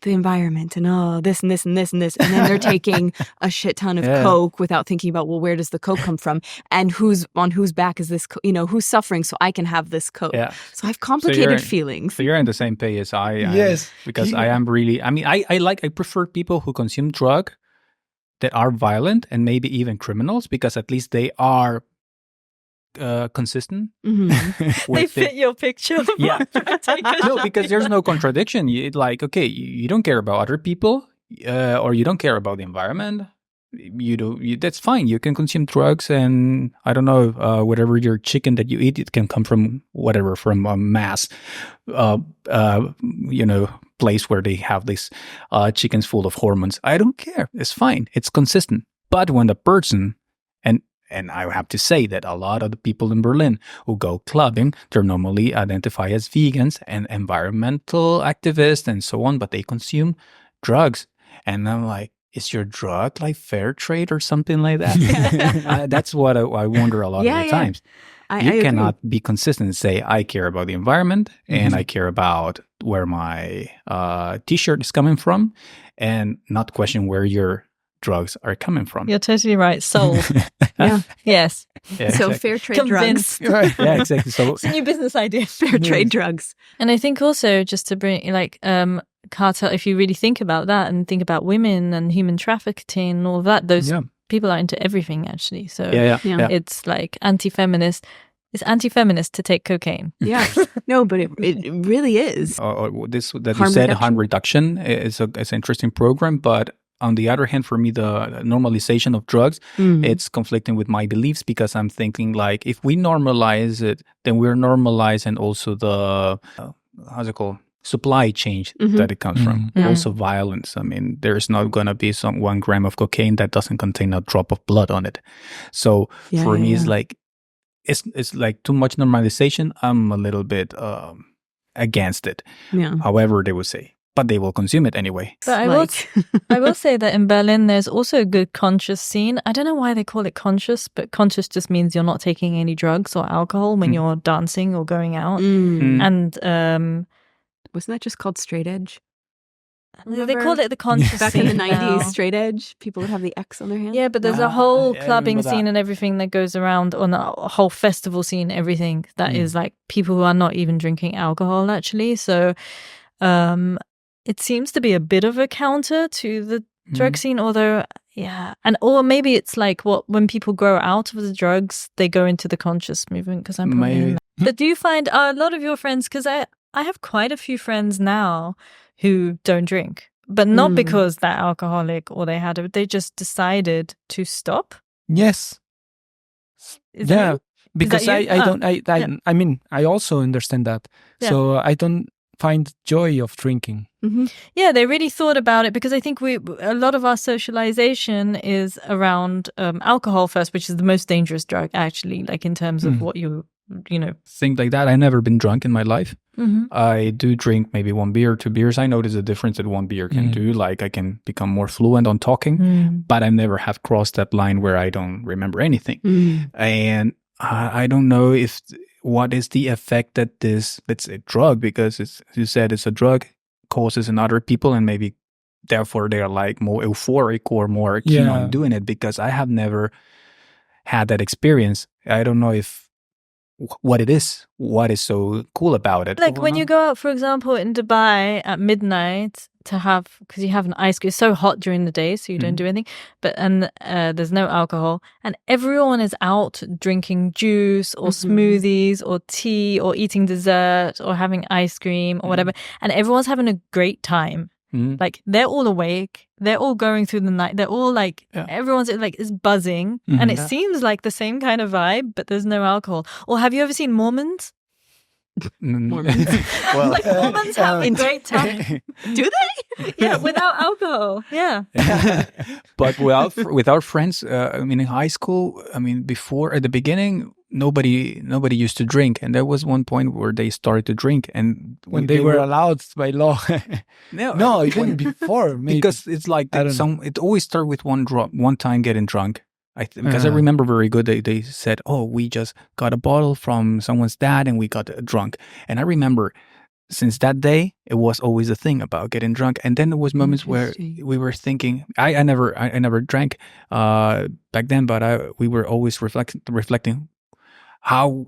the environment and oh, this and this and this and this. And then they're taking a shit ton of coke without thinking about, well, where does the coke come from? And whose back is this, you know, who's suffering so I can have this coke? Yeah. So I have complicated feelings. So you're in the same page as I am. Yes. Because I am really, I mean, I prefer people who consume drug that are violent and maybe even criminals, because at least they are consistent. They fit your picture. Yeah. No, because there's no contradiction. Like, okay, you don't care about other people, or you don't care about the environment. That's fine. You can consume drugs, and I don't know, whatever your chicken that you eat, it can come from whatever, from a mass, you know, place where they have these chickens full of hormones. I don't care. It's fine. It's consistent. But when the person, and I have to say that a lot of the people in Berlin who go clubbing, they're normally identify as vegans and environmental activists and so on, but they consume drugs. And I'm like, is your drug like fair trade or something like that? That's what I wonder a lot of the times. You cannot be consistent and say, I care about the environment and I care about where my t-shirt is coming from, and not question where your drugs are coming from. You're totally right. Sold. Yes. Yeah, so fair trade drugs. Right. Yeah, exactly. So it's a new business idea. Fair trade drugs. And I think also, just to bring like cartel, if you really think about that and think about women and human trafficking and all of that, those people are into everything actually. So it's like anti-feminist. It's anti-feminist to take cocaine. Yeah. No, but it really is. This that harm you said, harm reduction is an interesting program, but on the other hand, for me, the normalization of drugs, it's conflicting with my beliefs, because I'm thinking like, if we normalize it, then we're normalizing also the, how's it called? Supply chain that it comes from. Also violence. I mean, there's not going to be 1 gram of cocaine that doesn't contain a drop of blood on it. So for me, it's like, it's like too much normalization. I'm a little bit against it. Yeah. However, they would say. But they will consume it anyway. But I will say that in Berlin, there's also a good conscious scene. I don't know why they call it conscious, but conscious just means you're not taking any drugs or alcohol when you're dancing or going out. And wasn't that just called straight edge? They call it the conscious back scene in the 90s. now. Straight edge, people would have the X on their hand. Yeah, but there's a whole clubbing scene and everything that goes around, on a whole festival scene, everything that is like people who are not even drinking alcohol actually. So it seems to be a bit of a counter to the drug scene, although, or maybe it's like when people grow out of the drugs, they go into the conscious movement, because I'm probably in that. But do you find a lot of your friends, because I have quite a few friends now who don't drink, but not because they're alcoholic or they just decided to stop? Yes. Because I mean, I also understand that. Yeah. So I don't find joy of drinking. Yeah, they really thought about it, because I think a lot of our socialization is around alcohol first, which is the most dangerous drug actually, like in terms of what you know. Things like that. I've never been drunk in my life. I do drink maybe 1 beer, 2 beers. I notice a difference that 1 beer can do. Like I can become more fluent on talking, but I never have crossed that line where I don't remember anything. And I don't know what is the effect that this, let's say, drug, because as you said, it's a drug, causes in other people, and maybe therefore they are like more euphoric or more keen on doing it, because I have never had that experience. I don't know if what it is, what is so cool about it. Like when you go out, for example, in Dubai at midnight to have, because you have an ice cream, it's so hot during the day, so you don't do anything, and there's no alcohol, and everyone is out drinking juice or smoothies or tea or eating dessert or having ice cream or whatever, and everyone's having a great time. Like they're all awake, they're all going through the night, they're all like, everyone's like is buzzing, and it seems like the same kind of vibe, but there's no alcohol. Or have you ever seen Mormons? Mormons. Well, Like Mormons have a great time. Do they? Yeah, without alcohol. Yeah. But with our friends, I mean, in high school, I mean, before at the beginning, nobody used to drink, and there was one point where they started to drink, and when they were allowed by law. No, even before, maybe. because it's like it always started with one time getting drunk. Because I remember very good, they said, "Oh, we just got a bottle from someone's dad and we got drunk." And I remember since that day, it was always a thing about getting drunk. And then there was moments where we were thinking, I never drank back then, but we were always reflecting how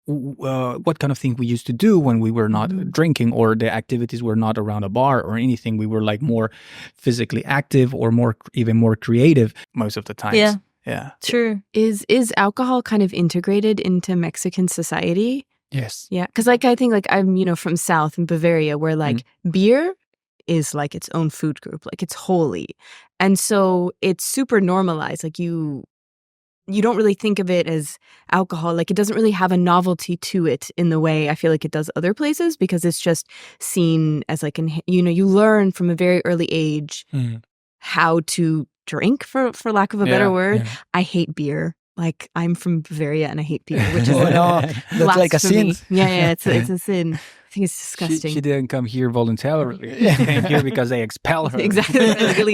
what kind of thing we used to do when we were not drinking, or the activities were not around a bar or anything. We were like more physically active or even more creative most of the times. Yeah. True. Is alcohol kind of integrated into Mexican society? Yes. Yeah, because like I think like I'm from South in Bavaria, where like beer is like its own food group, like it's holy, and so it's super normalized. Like you don't really think of it as alcohol. Like it doesn't really have a novelty to it in the way I feel like it does other places, because it's just seen as like, you learn from a very early age how to drink, for lack of a better word. Yeah. I hate beer. Like I'm from Bavaria and I hate beer, which is that's like a sin. Yeah, it's a sin. I think it's disgusting. She didn't come here voluntarily. She came here because they expel her. Exactly.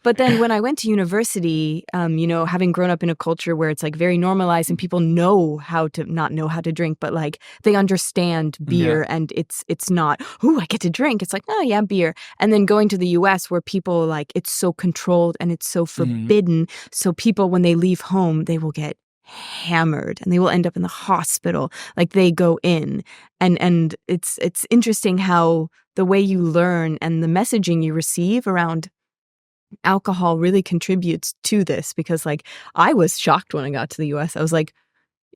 But then when I went to university, having grown up in a culture where it's like very normalized and people know how to not know how to drink, but like they understand beer and it's not, I get to drink. It's like, oh yeah, beer. And then going to the US where people like, it's so controlled and it's so forbidden. So people, when they leave home, they will get hammered and they will end up in the hospital. Like they go in, and it's interesting how the way you learn and the messaging you receive around alcohol really contributes to this. Because like I was shocked when I got to the US. I was like,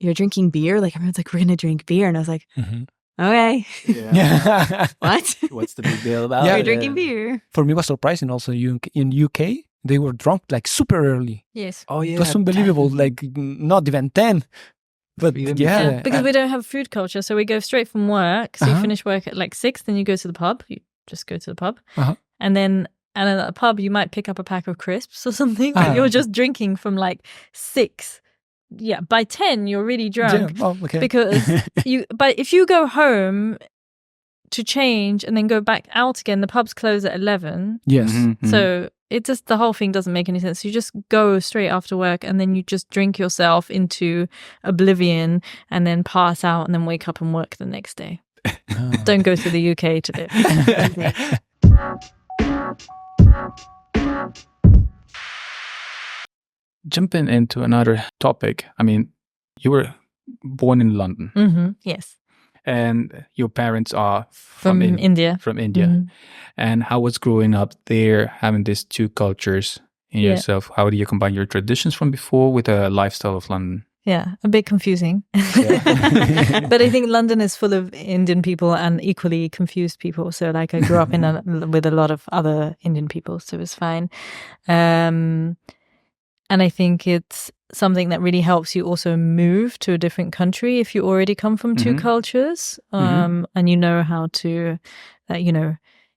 you're drinking beer? Like everyone's like, we're gonna drink beer, and I was like, okay. What? What's the big deal about You're drinking beer. For me, it was surprising also in UK. They were drunk like super early. Yes. Oh yeah. It was unbelievable. Like not even 10. But yeah. Because we don't have food culture. So we go straight from work. So you finish work at like 6, then you go to the pub. You just go to the pub. And then at the pub, you might pick up a pack of crisps or something. But you're just drinking from like 6. Yeah. By 10, you're really drunk. Yeah. Oh, okay. Because but if you go home to change and then go back out again, the pubs close at 11. Yes. So it just, the whole thing doesn't make any sense. You just go straight after work and then you just drink yourself into oblivion and then pass out and then wake up and work the next day. Don't go to the UK to live. Jumping into another topic. I mean, you were born in London. Yes. And your parents are from India. From India. And how was growing up there, having these two cultures in yourself? How do you combine your traditions from before with the lifestyle of London? Yeah, a bit confusing. But I think London is full of Indian people and equally confused people. So like I grew up with a lot of other Indian people, so it was fine. And I think it's something that really helps you also move to a different country if you already come from two cultures, and you know how to,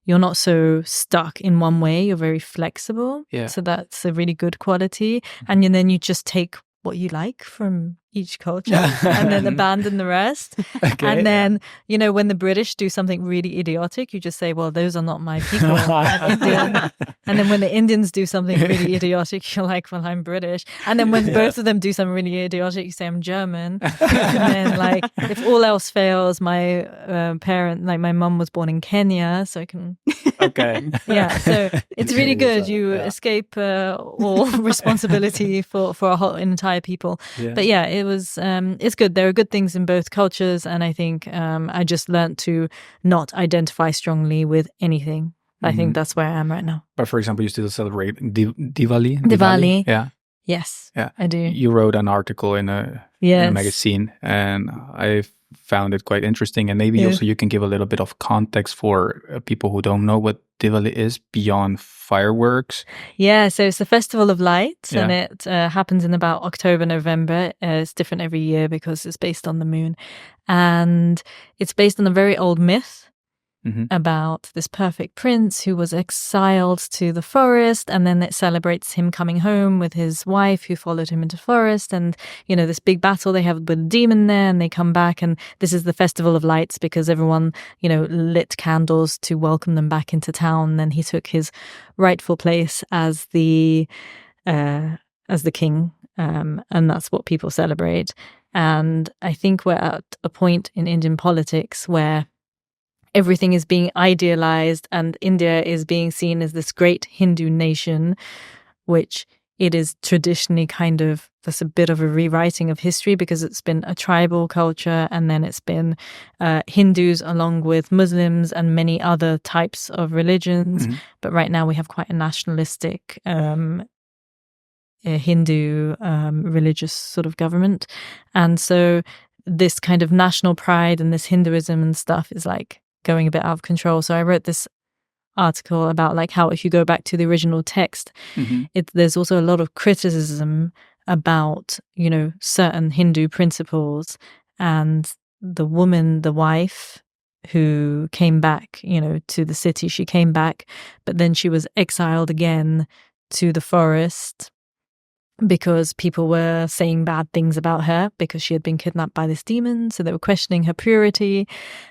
you're not so stuck in one way. You're very flexible. Yeah. So that's a really good quality. And then you just take what you like from each culture and then abandon the rest. Okay. And then, when the British do something really idiotic, you just say, well, those are not my people. I'm Indian. And then when the Indians do something really idiotic, you're like, well, I'm British. And then when both of them do something really idiotic, you say, I'm German. And then like, if all else fails, my my mum was born in Kenya, so I can... Okay. Yeah, so it's really good. You escape all responsibility for an entire people. Yeah. But yeah, it it's good. There are good things in both cultures, and I think I just learned to not identify strongly with anything. I think that's where I am right now. But for example, you still celebrate Diwali? Diwali. Yeah. Yes. Yeah. I do. You wrote an article in a magazine, and I found it quite interesting. And maybe also you can give a little bit of context for people who don't know what Diwali is beyond fireworks. Yeah, so it's the Festival of Lights, and it happens in about October, November. It's different every year because it's based on the moon. And it's based on a very old myth about this perfect prince who was exiled to the forest, and then it celebrates him coming home with his wife who followed him into the forest, and this big battle they have with a demon there, and they come back, and this is the Festival of Lights because everyone lit candles to welcome them back into town. And then he took his rightful place as the king, and that's what people celebrate. And I think we're at a point in Indian politics where everything is being idealized, and India is being seen as this great Hindu nation, which it is traditionally that's a bit of a rewriting of history because it's been a tribal culture, and then it's been Hindus along with Muslims and many other types of religions. But right now we have quite a nationalistic Hindu religious sort of government. And so this kind of national pride and this Hinduism and stuff is going a bit out of control. So I wrote this article about how if you go back to the original text, there's also a lot of criticism about certain Hindu principles, and the woman, the wife who came back to the city, she came back, but then she was exiled again to the forest because people were saying bad things about her because she had been kidnapped by this demon. So they were questioning her purity.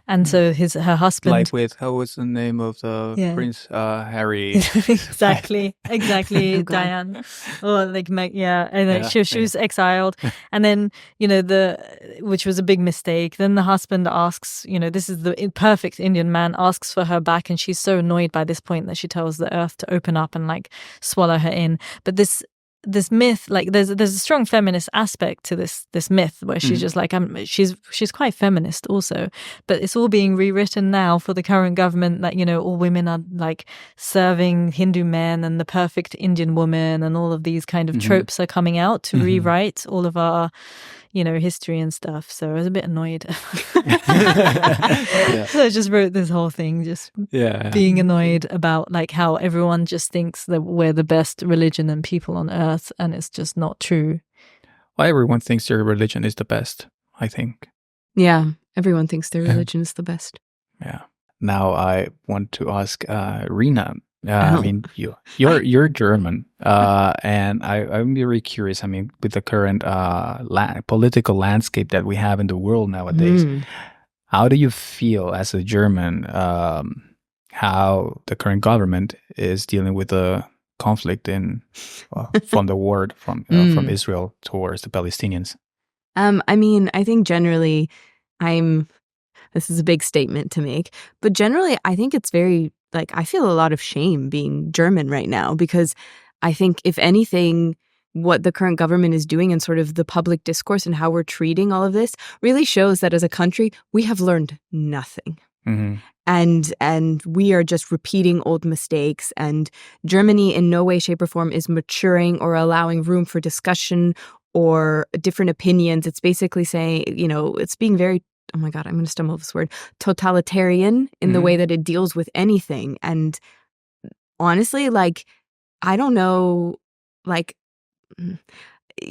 And so her husband... Like with, how was the name of the prince? Harry. Exactly. Oh, Diane. Or Meg, And then she was exiled. And then, which was a big mistake. Then the husband asks, this is the perfect Indian man, asks for her back. And she's so annoyed by this point that she tells the earth to open up and swallow her in. But this myth, there's a strong feminist aspect to this myth where she's just she's quite feminist also, but it's all being rewritten now for the current government that all women are serving Hindu men and the perfect Indian woman, and all of these kind of tropes are coming out to rewrite all of our history and stuff. So I was a bit annoyed. So I just wrote this whole thing, just being annoyed about how everyone just thinks that we're the best religion and people on earth, and it's just not true. Well, everyone thinks their religion is the best, I think. Yeah, everyone thinks their religion is the best. Yeah. Now I want to ask Rina. I mean, you're German, and I'm very curious. I mean, with the current political landscape that we have in the world nowadays, how do you feel as a German how the current government is dealing with the conflict from the war from Israel towards the Palestinians? I mean, I think generally, this is a big statement to make, but generally, I think it's very. I feel a lot of shame being German right now, because I think, if anything, what the current government is doing and sort of the public discourse and how we're treating all of this really shows that as a country, we have learned nothing. And we are just repeating old mistakes. And Germany in no way, shape, or form is maturing or allowing room for discussion or different opinions. It's basically saying, it's being very, oh my God, I'm going to stumble this word, totalitarian in the way that it deals with anything. And honestly, I don't know,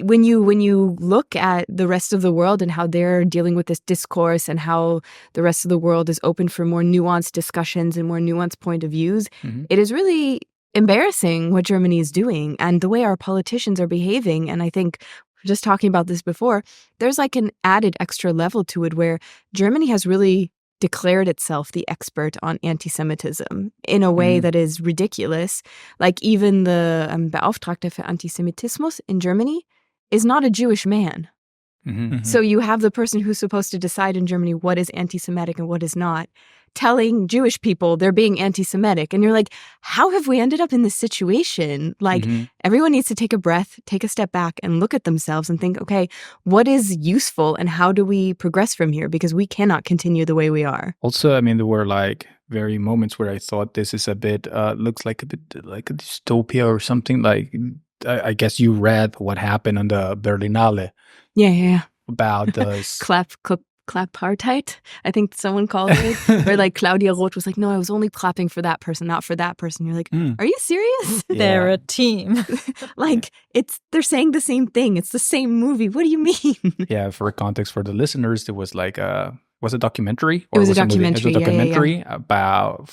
when you look at the rest of the world and how they're dealing with this discourse and how the rest of the world is open for more nuanced discussions and more nuanced point of views, it is really embarrassing what Germany is doing and the way our politicians are behaving. And I think, just talking about this before, there's an added extra level to it where Germany has really declared itself the expert on anti-Semitism in a way that is ridiculous. Even the Beauftragte für Antisemitismus in Germany is not a Jewish man. So you have the person who's supposed to decide in Germany what is anti-Semitic and what is not, telling Jewish people they're being anti-Semitic. And you're like, how have we ended up in this situation? Like, everyone needs to take a breath, take a step back and look at themselves and think, okay, what is useful and how do we progress from here? Because we cannot continue the way we are. Also, I mean, there were like very moments where I thought this is a bit, looks like a bit like a dystopia or something. Like, I guess you read what happened on the Berlinale. Yeah. About this. Clapartheid, I think someone called it. Where like Claudia Roth was like, no, I was only clapping for that person, not for that person. You're like, are you serious? Yeah. They're a team. Like, they're saying the same thing. It's the same movie. What do you mean? Yeah, for context for the listeners, it was like was a documentary? It was a documentary. It was a documentary about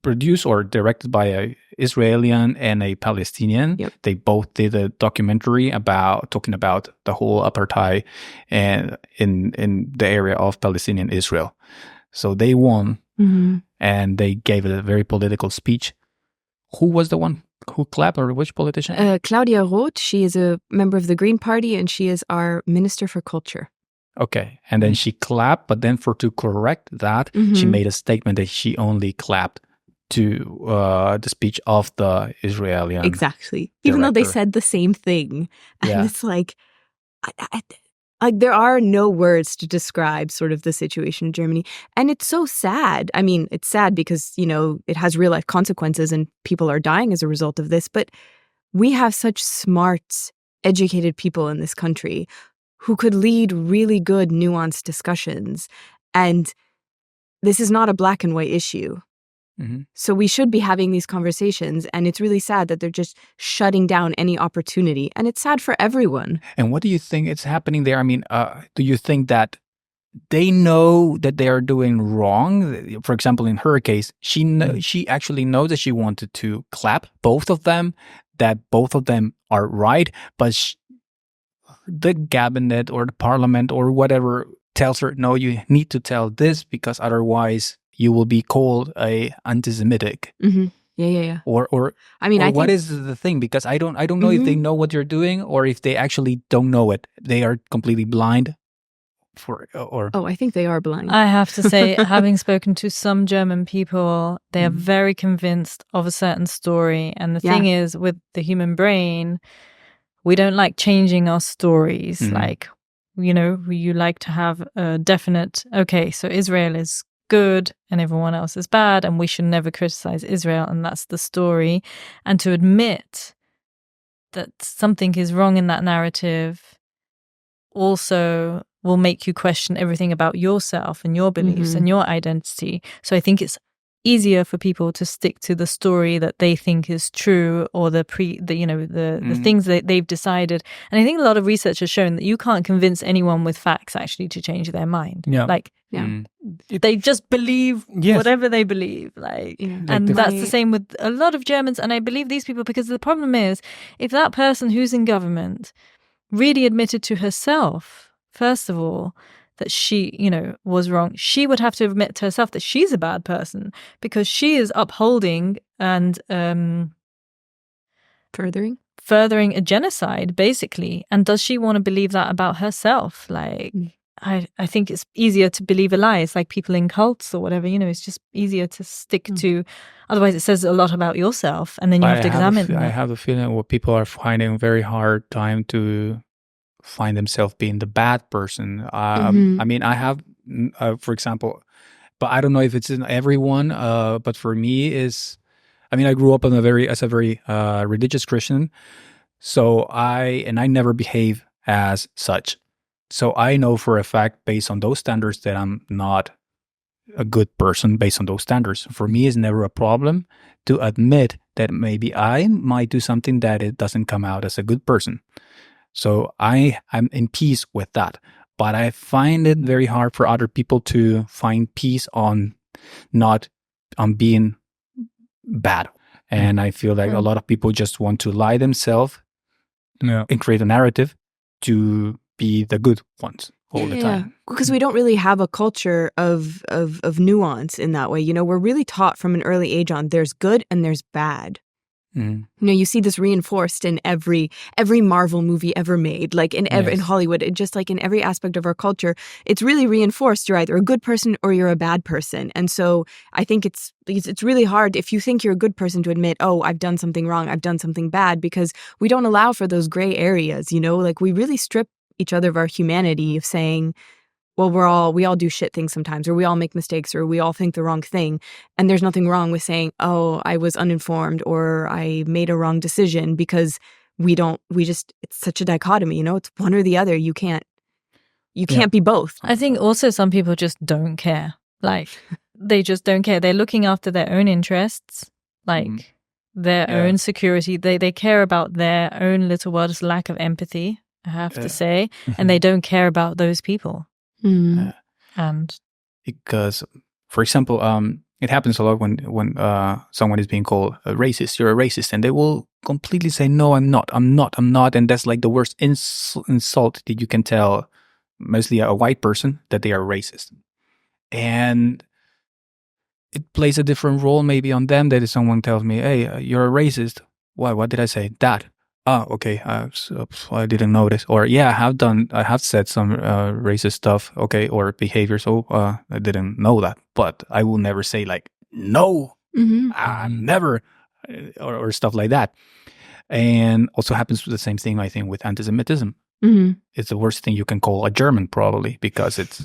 produced or directed by a Israeli and a Palestinian. Yep. They both did a documentary about talking about the whole apartheid and in the area of Palestinian Israel. So they won, and they gave a very political speech. Who was the one who clapped, or which politician? Claudia Roth. She is a member of the Green Party, and she is our Minister for Culture. Okay, and then she clapped, but then to correct that, she made a statement that she only clapped to the speech of the Israeli. Exactly. Even though they said the same thing. And it's like, there are no words to describe sort of the situation in Germany. And it's so sad. I mean, it's sad because, you know, it has real life consequences and people are dying as a result of this. But we have such smart, educated people in this country who could lead really good, nuanced discussions. And this is not a black and white issue. So we should be having these conversations. And it's really sad that they're just shutting down any opportunity. And it's sad for everyone. And what do you think is happening there? I mean, do you think that they know that they are doing wrong? For example, in her case, she actually knows that she wanted to clap both of them, that both of them are right, but the cabinet or the parliament or whatever tells her, no, you need to tell this because otherwise you will be called a anti-Semitic. Yeah. Or I mean, what is the thing? Because I don't know if they know what you're doing or if they actually don't know it. They are completely blind. I think they are blind. I have to say, having spoken to some German people, they are very convinced of a certain story. And the thing is, with the human brain, we don't like changing our stories. Like, you know, you like to have a definite, okay, so Israel is good and everyone else is bad and we should never criticize Israel, and that's the story. And to admit that something is wrong in that narrative also will make you question everything about yourself and your beliefs and your identity. So I think it's easier for people to stick to the story that they think is true, or the things that they've decided. And I think a lot of research has shown that you can't convince anyone with facts actually to change their mind. They just believe whatever they believe. And that's the same with a lot of Germans. And I believe these people, because the problem is, if that person who's in government really admitted to herself, first of all, that she, was wrong, she would have to admit to herself that she's a bad person because she is upholding and furthering a genocide, basically. And does she want to believe that about herself? I think it's easier to believe a lie. It's like people in cults or whatever, it's just easier to stick to. Otherwise, it says a lot about yourself, and then you have to examine. I have a feeling what people are finding a very hard time to find themselves being the bad person. I mean, I have, for example, but I don't know if it's in everyone. But for me, I grew up as a very religious Christian, so I never behave as such. So I know for a fact, based on those standards, that I'm not a good person based on those standards. For me, it's never a problem to admit that maybe I might do something that it doesn't come out as a good person. So I'm in peace with that. But I find it very hard for other people to find peace on being bad. And I feel like a lot of people just want to lie themselves and create a narrative to be the good ones all the time. Because we don't really have a culture of nuance in that way. We're really taught from an early age on there's good and there's bad. You know, you see this reinforced in every Marvel movie ever made, like in Hollywood. It just like in every aspect of our culture, it's really reinforced. You're either a good person or you're a bad person. And so I think it's really hard if you think you're a good person to admit, oh, I've done something wrong, I've done something bad, because we don't allow for those gray areas, you know, like we really strip each other of our humanity of saying, well, we all do shit things sometimes, or we all make mistakes, or we all think the wrong thing. And there's nothing wrong with saying, oh, I was uninformed, or I made a wrong decision, because it's such a dichotomy, you know, it's one or the other. You can't be both. I think also some people just don't care. Like, they just don't care. They're looking after their own interests, like their own security. They care about their own little world. It's lack of empathy, I have to say. And they don't care about those people. And because, for example, it happens a lot when someone is being called a racist. You're a racist, and they will completely say, "No, I'm not. I'm not. I'm not." And that's like the worst insult that you can tell, mostly a white person, that they are racist. And it plays a different role maybe on them. That if someone tells me, "Hey, you're a racist," why? What did I say? That. Oh, okay. I didn't notice. Or I have said some racist stuff. Okay, or behavior. So I didn't know that. But I will never say like no, never, or stuff like that. And also happens with the same thing, I think, with anti-Semitism. It's the worst thing you can call a German, probably, because it's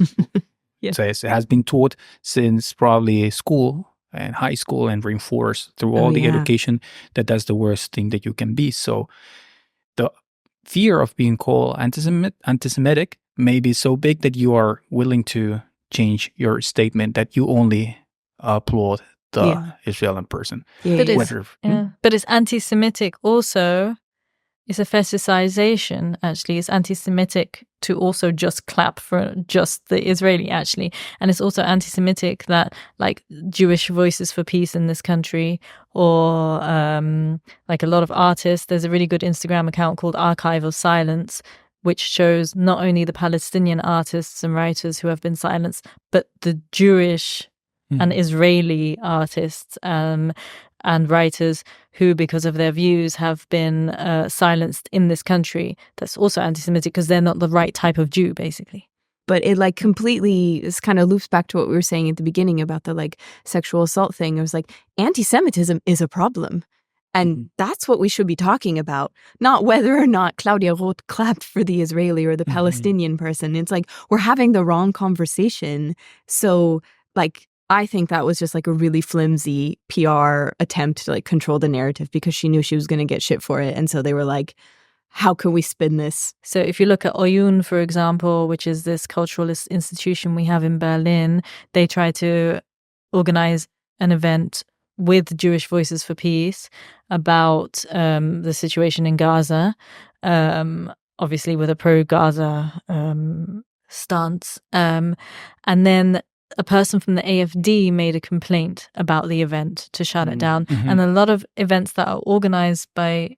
it has been taught since probably school and high school, and reinforced through all the education that that's the worst thing that you can be. So the fear of being called anti-Semitic may be so big that you are willing to change your statement that you only applaud the Israeli person. But it's anti-Semitic also. It's a fetishization, actually. It's anti-Semitic to also just clap for just the Israeli, actually. And it's also anti-Semitic that, like, Jewish voices for peace in this country, or like a lot of artists, there's a really good Instagram account called Archive of Silence, which shows not only the Palestinian artists and writers who have been silenced, but the Jewish and Israeli artists and writers who, because of their views, have been silenced in this country. That's also anti-Semitic because they're not the right type of Jew, basically. But it like completely, this kind of loops back to what we were saying at the beginning about the like sexual assault thing. It was like, anti-Semitism is a problem. And that's what we should be talking about, not whether or not Claudia Roth clapped for the Israeli or the Palestinian person. It's like, we're having the wrong conversation. So like, I think that was just like a really flimsy PR attempt to like control the narrative, because she knew she was going to get shit for it. And so they were like, how can we spin this? So if you look at Oyun, for example, which is this culturalist institution we have in Berlin, they try to organize an event with Jewish Voices for Peace about the situation in Gaza, obviously with a pro-Gaza stance. And then a person from the AFD made a complaint about the event to shut it down. And a lot of events that are organized by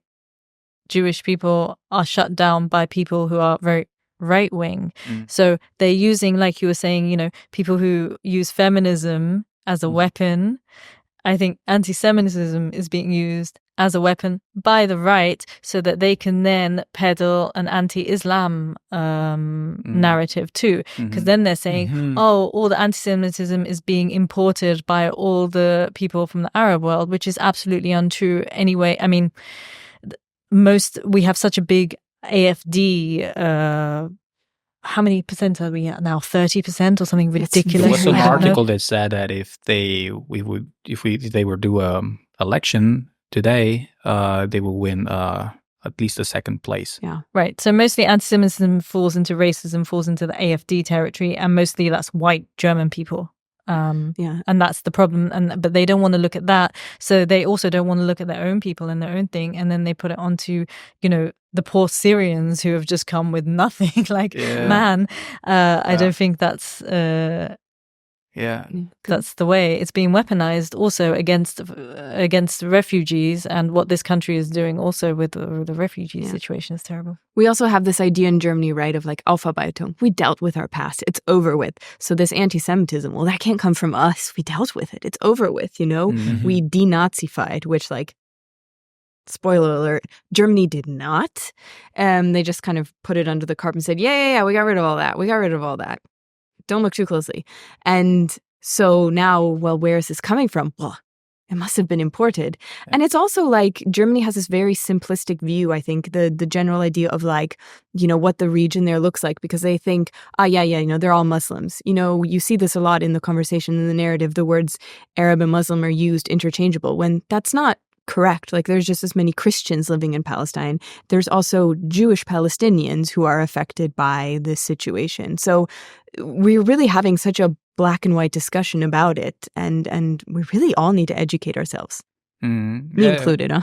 Jewish people are shut down by people who are very right-wing. So they're using, like you were saying, you know, people who use feminism as a weapon. I think anti-Semitism is being used as a weapon by the right so that they can then peddle an anti-Islam narrative too. Because then they're saying, oh, all the anti-Semitism is being imported by all the people from the Arab world, which is absolutely untrue anyway. I mean, we have such a big AFD. How many percent are we at now? 30% or something ridiculous? There was an article that said that if they were do election today, they will win at least a second place. Yeah, right. So mostly anti-Semitism falls into racism, falls into the AFD territory, and mostly that's white German people. And that's the problem. But they don't want to look at that, so they also don't want to look at their own people and their own thing, and then they put it onto, you know, the poor Syrians who have just come with nothing. Like, man, I don't think that's that's the way. It's being weaponized also against refugees, and what this country is doing also with the refugee situation is terrible. We also have this idea in Germany, right, of like Aufarbeitung. We dealt with our past. It's over with. So this anti-Semitism, well, that can't come from us. We dealt with it. It's over with, you know? We denazified, which like spoiler alert, Germany did not. They just kind of put it under the carpet and said, yeah, we got rid of all that. We got rid of all that. Don't look too closely. And so now, well, where is this coming from? Well, it must have been imported. And it's also like Germany has this very simplistic view, I think, the general idea of like, you know, what the region there looks like, because they think, you know, they're all Muslims. You know, you see this a lot in the conversation, in the narrative, the words Arab and Muslim are used interchangeable when that's not correct. Like there's just as many Christians living in Palestine. There's also Jewish Palestinians who are affected by this situation. So we're really having such a black and white discussion about it, and we really all need to educate ourselves. Me included, huh?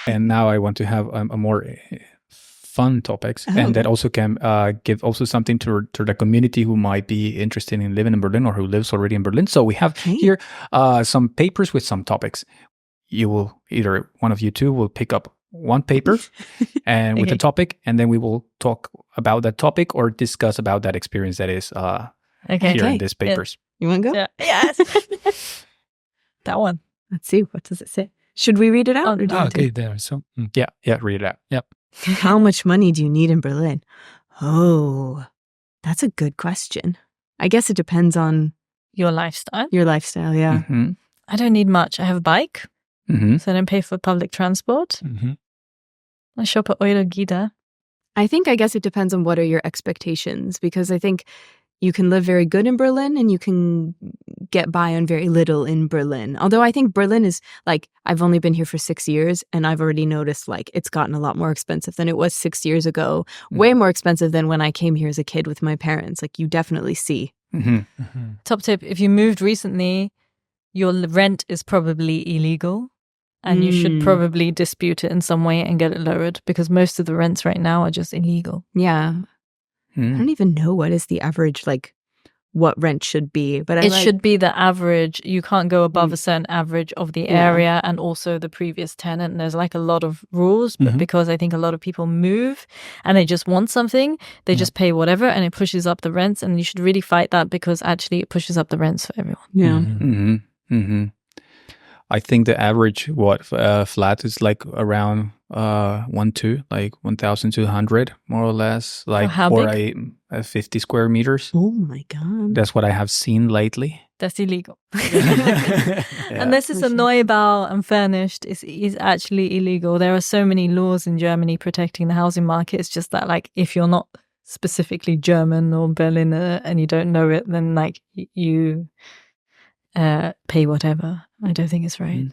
And now I want to have a more fun topics, and that also can give also something to the community who might be interested in living in Berlin or who lives already in Berlin. So we have here some papers with some topics. You will either one of you two will pick up one paper and with a topic, and then we will talk about that topic or discuss about that experience that is here in these papers. You want to go? Yeah. Yes. That one. Let's see. What does it say? Should we read it out? Or do you want Okay, to? there. So, Yeah, read it out. Yep. How much money do you need in Berlin? Oh, that's a good question. I guess it depends on Your lifestyle. your lifestyle. Yeah. Mm-hmm. I don't need much. I have a bike, Mm-hmm. so I don't pay for public transport. Mhm. I shop at Eurogida. I guess it depends on what are your expectations, because I think you can live very good in Berlin and you can get by on very little in Berlin. Although I think Berlin is like, I've only been here for 6 years and I've already noticed like it's gotten a lot more expensive than it was 6 years ago. Way more expensive than when I came here as a kid with my parents. Like you definitely see. Mm-hmm. Mhm. Top tip, if you moved recently, your rent is probably illegal. And you should probably dispute it in some way and get it lowered, because most of the rents right now are just illegal. Yeah. I don't even know what is the average, like what rent should be. But It should be the average. You can't go above a certain average of the area and also the previous tenant. And there's like a lot of rules, but because I think a lot of people move and they just want something, they just pay whatever and it pushes up the rents. And you should really fight that, because actually it pushes up the rents for everyone. Yeah. Mm-hmm. Mm-hmm. I think the average flat is like around 1,200 more or less, like how for big? a 50 square meters. Oh my God. That's what I have seen lately. That's illegal. Yeah. And this is a Neubau and furnished is actually illegal. There are so many laws in Germany protecting the housing market. It's just that like if you're not specifically German or Berliner and you don't know it, then like you pay whatever. I don't think it's right.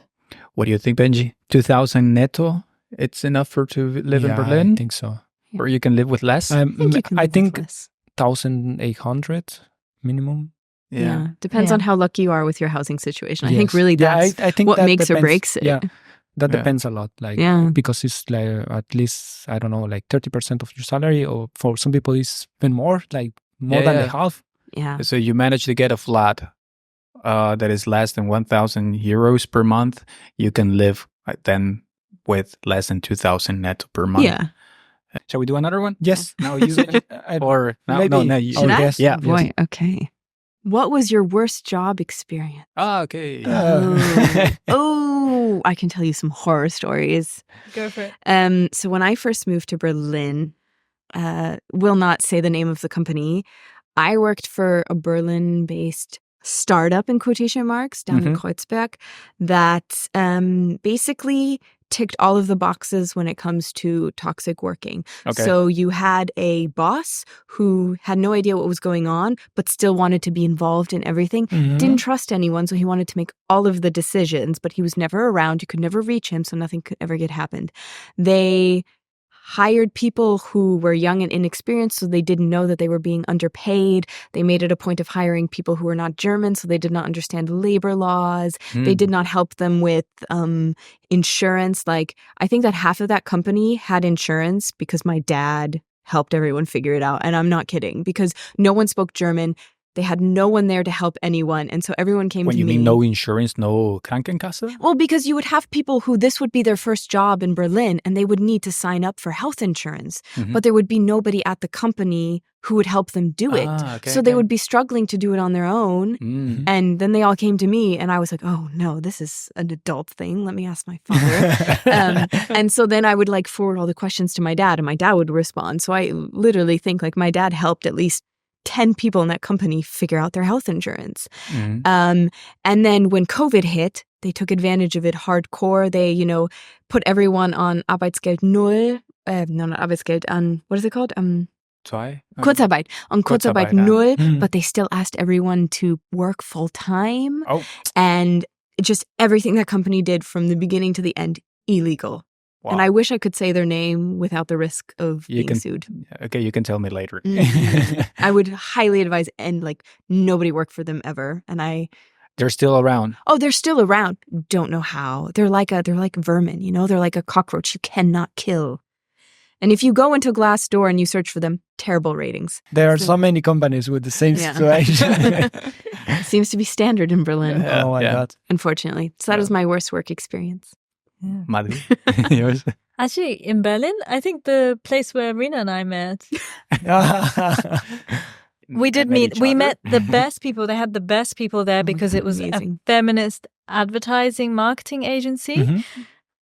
What do you think, Benji? 2,000 netto? It's enough to live in Berlin? I think so. Or you can live with less? I think you can I live think with less. 1,800 minimum. Yeah. Depends Yeah. on how lucky you are with your housing situation. I Yes. think really that's I think what that makes or depends. breaks it. Yeah, that Yeah. depends a lot. Like, Yeah. because it's like at least, I don't know, like 30% of your salary, or for some people it's even more, like more than the half. Yeah. So you manage to get a flat that is less than 1,000 euros per month, you can live then with less than 2,000 netto per month. Yeah. Shall we do another one? Yes. Now you or no, Maybe. no, you. Should I? yes. Yeah. Boy, okay. What was your worst job experience? Okay. Oh, I can tell you some horror stories. Go for it. So when I first moved to Berlin, will not say the name of the company, I worked for a Berlin-based startup in quotation marks down in Kreuzberg that basically ticked all of the boxes when it comes to toxic working. Okay. So you had a boss who had no idea what was going on, but still wanted to be involved in everything. Didn't trust anyone, so he wanted to make all of the decisions, but he was never around. You could never reach him, so nothing could ever get happened. They hired people who were young and inexperienced, so they didn't know that they were being underpaid. They made it a point of hiring people who were not German, so they did not understand labor laws. They did not help them with insurance. Like, I think that half of that company had insurance because my dad helped everyone figure it out. And I'm not kidding, because no one spoke German. They had no one there to help anyone. And so everyone came When to you me. mean no insurance, no Krankenkasse? Well, because you would have people who this would be their first job in Berlin and they would need to sign up for health insurance, but there would be nobody at the company who would help them do it. So they would be struggling to do it on their own. And then they all came to me and I was like, oh no, this is an adult thing. Let me ask my father. And so then I would like forward all the questions to my dad and my dad would respond. So I literally think like my dad helped at least 10 people in that company figure out their health insurance. And then when COVID hit, they took advantage of it hardcore. They, put everyone on Arbeitsgeld Null. No, not Arbeitsgeld, on, what is it called? Kurzarbeit. On Kurzarbeit Null, but they still asked everyone to work full time. And just everything that company did from the beginning to the end, illegal. Wow. And I wish I could say their name without the risk of being sued. Okay, you can tell me later. I would highly advise, and like nobody worked for them ever. And they're still around. Oh, they're still around. Don't know how. They're like vermin, they're like a cockroach you cannot kill. And if you go into Glassdoor and you search for them, terrible ratings. There are so many companies with the same situation. Seems to be standard in Berlin. Oh my God. Unfortunately. So that was my worst work experience. Yeah. MADHVI, yours? Actually, in Berlin, I think the place where Rina and I met, we did meet. We met the best people. They had the best people there because it was a feminist advertising marketing agency.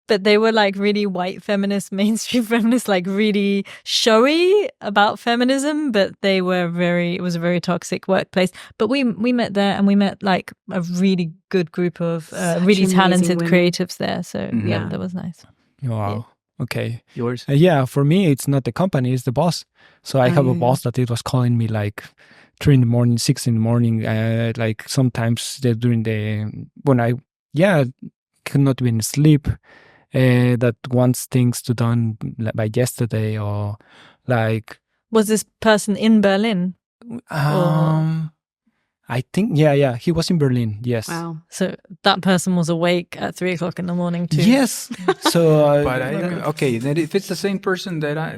But they were like really white feminist, mainstream feminists, like really showy about feminism. But it was a very toxic workplace. But we met there and we met like a really good group of really talented creatives there. So yeah, that was nice. Wow. Yeah. Okay. Yours? Yeah, for me, it's not the company, it's the boss. So I have a boss that it was calling me like 3 in the morning, 6 in the morning, like sometimes when I could not even sleep. That wants things to done by yesterday or like. Was this person in Berlin? I think, yeah, he was in Berlin, yes. Wow. So that person was awake at 3 o'clock in the morning too. Yes. So, but okay, then if it's the same person that I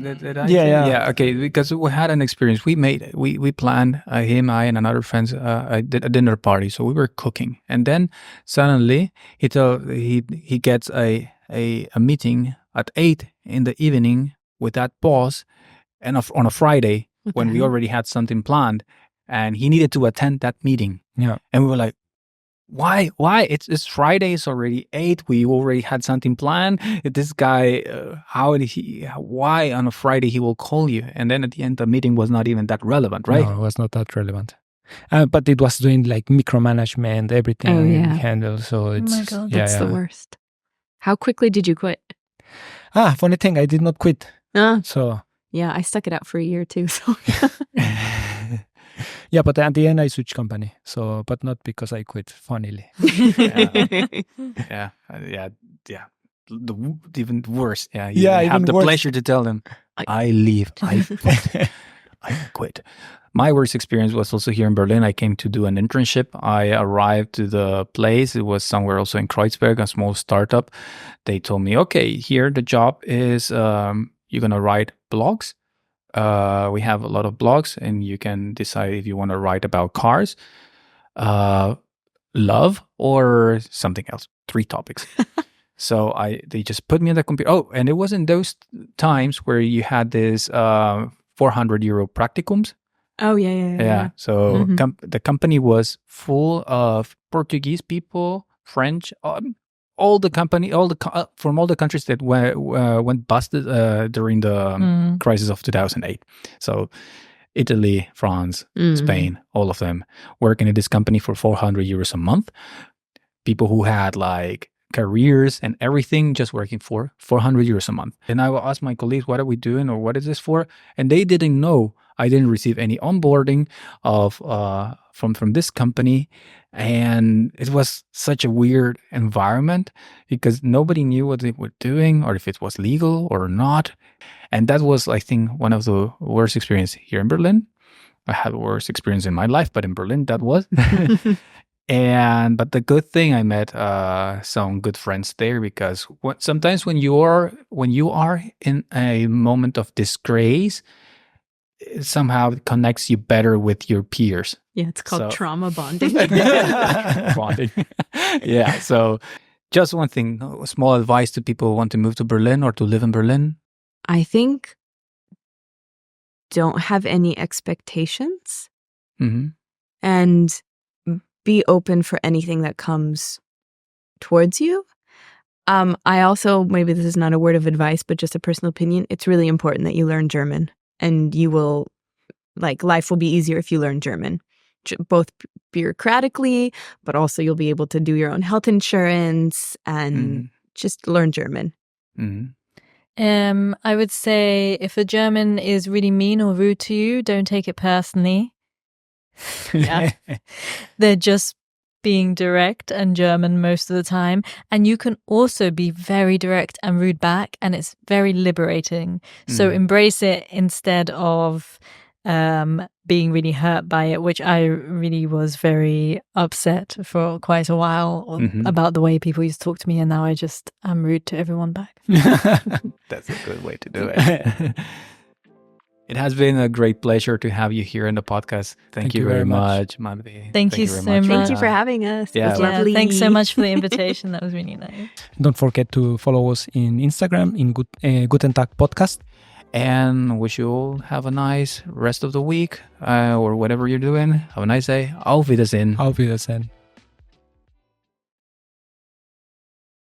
yeah, okay, because we had an experience. We planned him, I, and another friends a dinner party. So we were cooking, and then suddenly he gets a meeting at 8 in the evening with that boss, and on a Friday when we already had something planned. And he needed to attend that meeting. Yeah. And we were like, why? It's Friday. It's already 8. We already had something planned. This guy, why on a Friday he will call you? And then at the end, the meeting was not even that relevant, right? No, it was not that relevant. But it was doing like micromanagement, everything handled. So it's, oh my God, that's the worst. How quickly did you quit? Funny thing, I did not quit. So. Yeah, I stuck it out for a year too. So. Yeah, but at the end I switched company. So, but not because I quit. Funnily. Yeah. Even worse. Yeah. You have the pleasure to tell them, I leave. I quit. My worst experience was also here in Berlin. I came to do an internship. I arrived to the place. It was somewhere also in Kreuzberg, a small startup. They told me, okay, here the job is you're gonna write blogs. We have a lot of blogs, and you can decide if you want to write about cars, love, or something else. 3 topics. So they just put me on the computer. Oh, and it was in those times where you had this €400 practicums. Oh, yeah. So the company was full of Portuguese people, French, all the from all the countries that went busted during the crisis of 2008. So Italy, France, Spain, all of them working at this company for €400 a month. People who had like careers and everything, just working for €400 a month. And I will ask my colleagues, what are we doing or what is this for? And they didn't know. I didn't receive any onboarding of from this company. And it was such a weird environment because nobody knew what they were doing or if it was legal or not. And that was, I think, one of the worst experiences here in Berlin. I had the worst experience in my life, but in Berlin, that was. But the good thing, I met some good friends there because sometimes when you are in a moment of disgrace, somehow connects you better with your peers. Yeah, it's called trauma bonding. Bonding. Yeah. So just one thing, a small advice to people who want to move to Berlin or to live in Berlin. I think don't have any expectations and be open for anything that comes towards you. I also, maybe this is not a word of advice, but just a personal opinion, it's really important that you learn German, and you will, life will be easier if you learn German, both bureaucratically, but also you'll be able to do your own health insurance and just learn German. I would say if a German is really mean or rude to you, don't take it personally. Yeah. They're just being direct and German most of the time. And you can also be very direct and rude back, and it's very liberating. So embrace it instead of being really hurt by it, which I really was very upset for quite a while about the way people used to talk to me, and now I'm rude to everyone back. That's a good way to do it. It has been a great pleasure to have you here in the podcast. Thank you very much, MADHVI. Thank you so much. Thank you for having us. Yeah, it was lovely. Thanks so much for the invitation. That was really nice. Don't forget to follow us in Instagram in Guten Tag Podcast. And wish you all have a nice rest of the week or whatever you're doing. Have a nice day. Auf Wiedersehen. Auf Wiedersehen.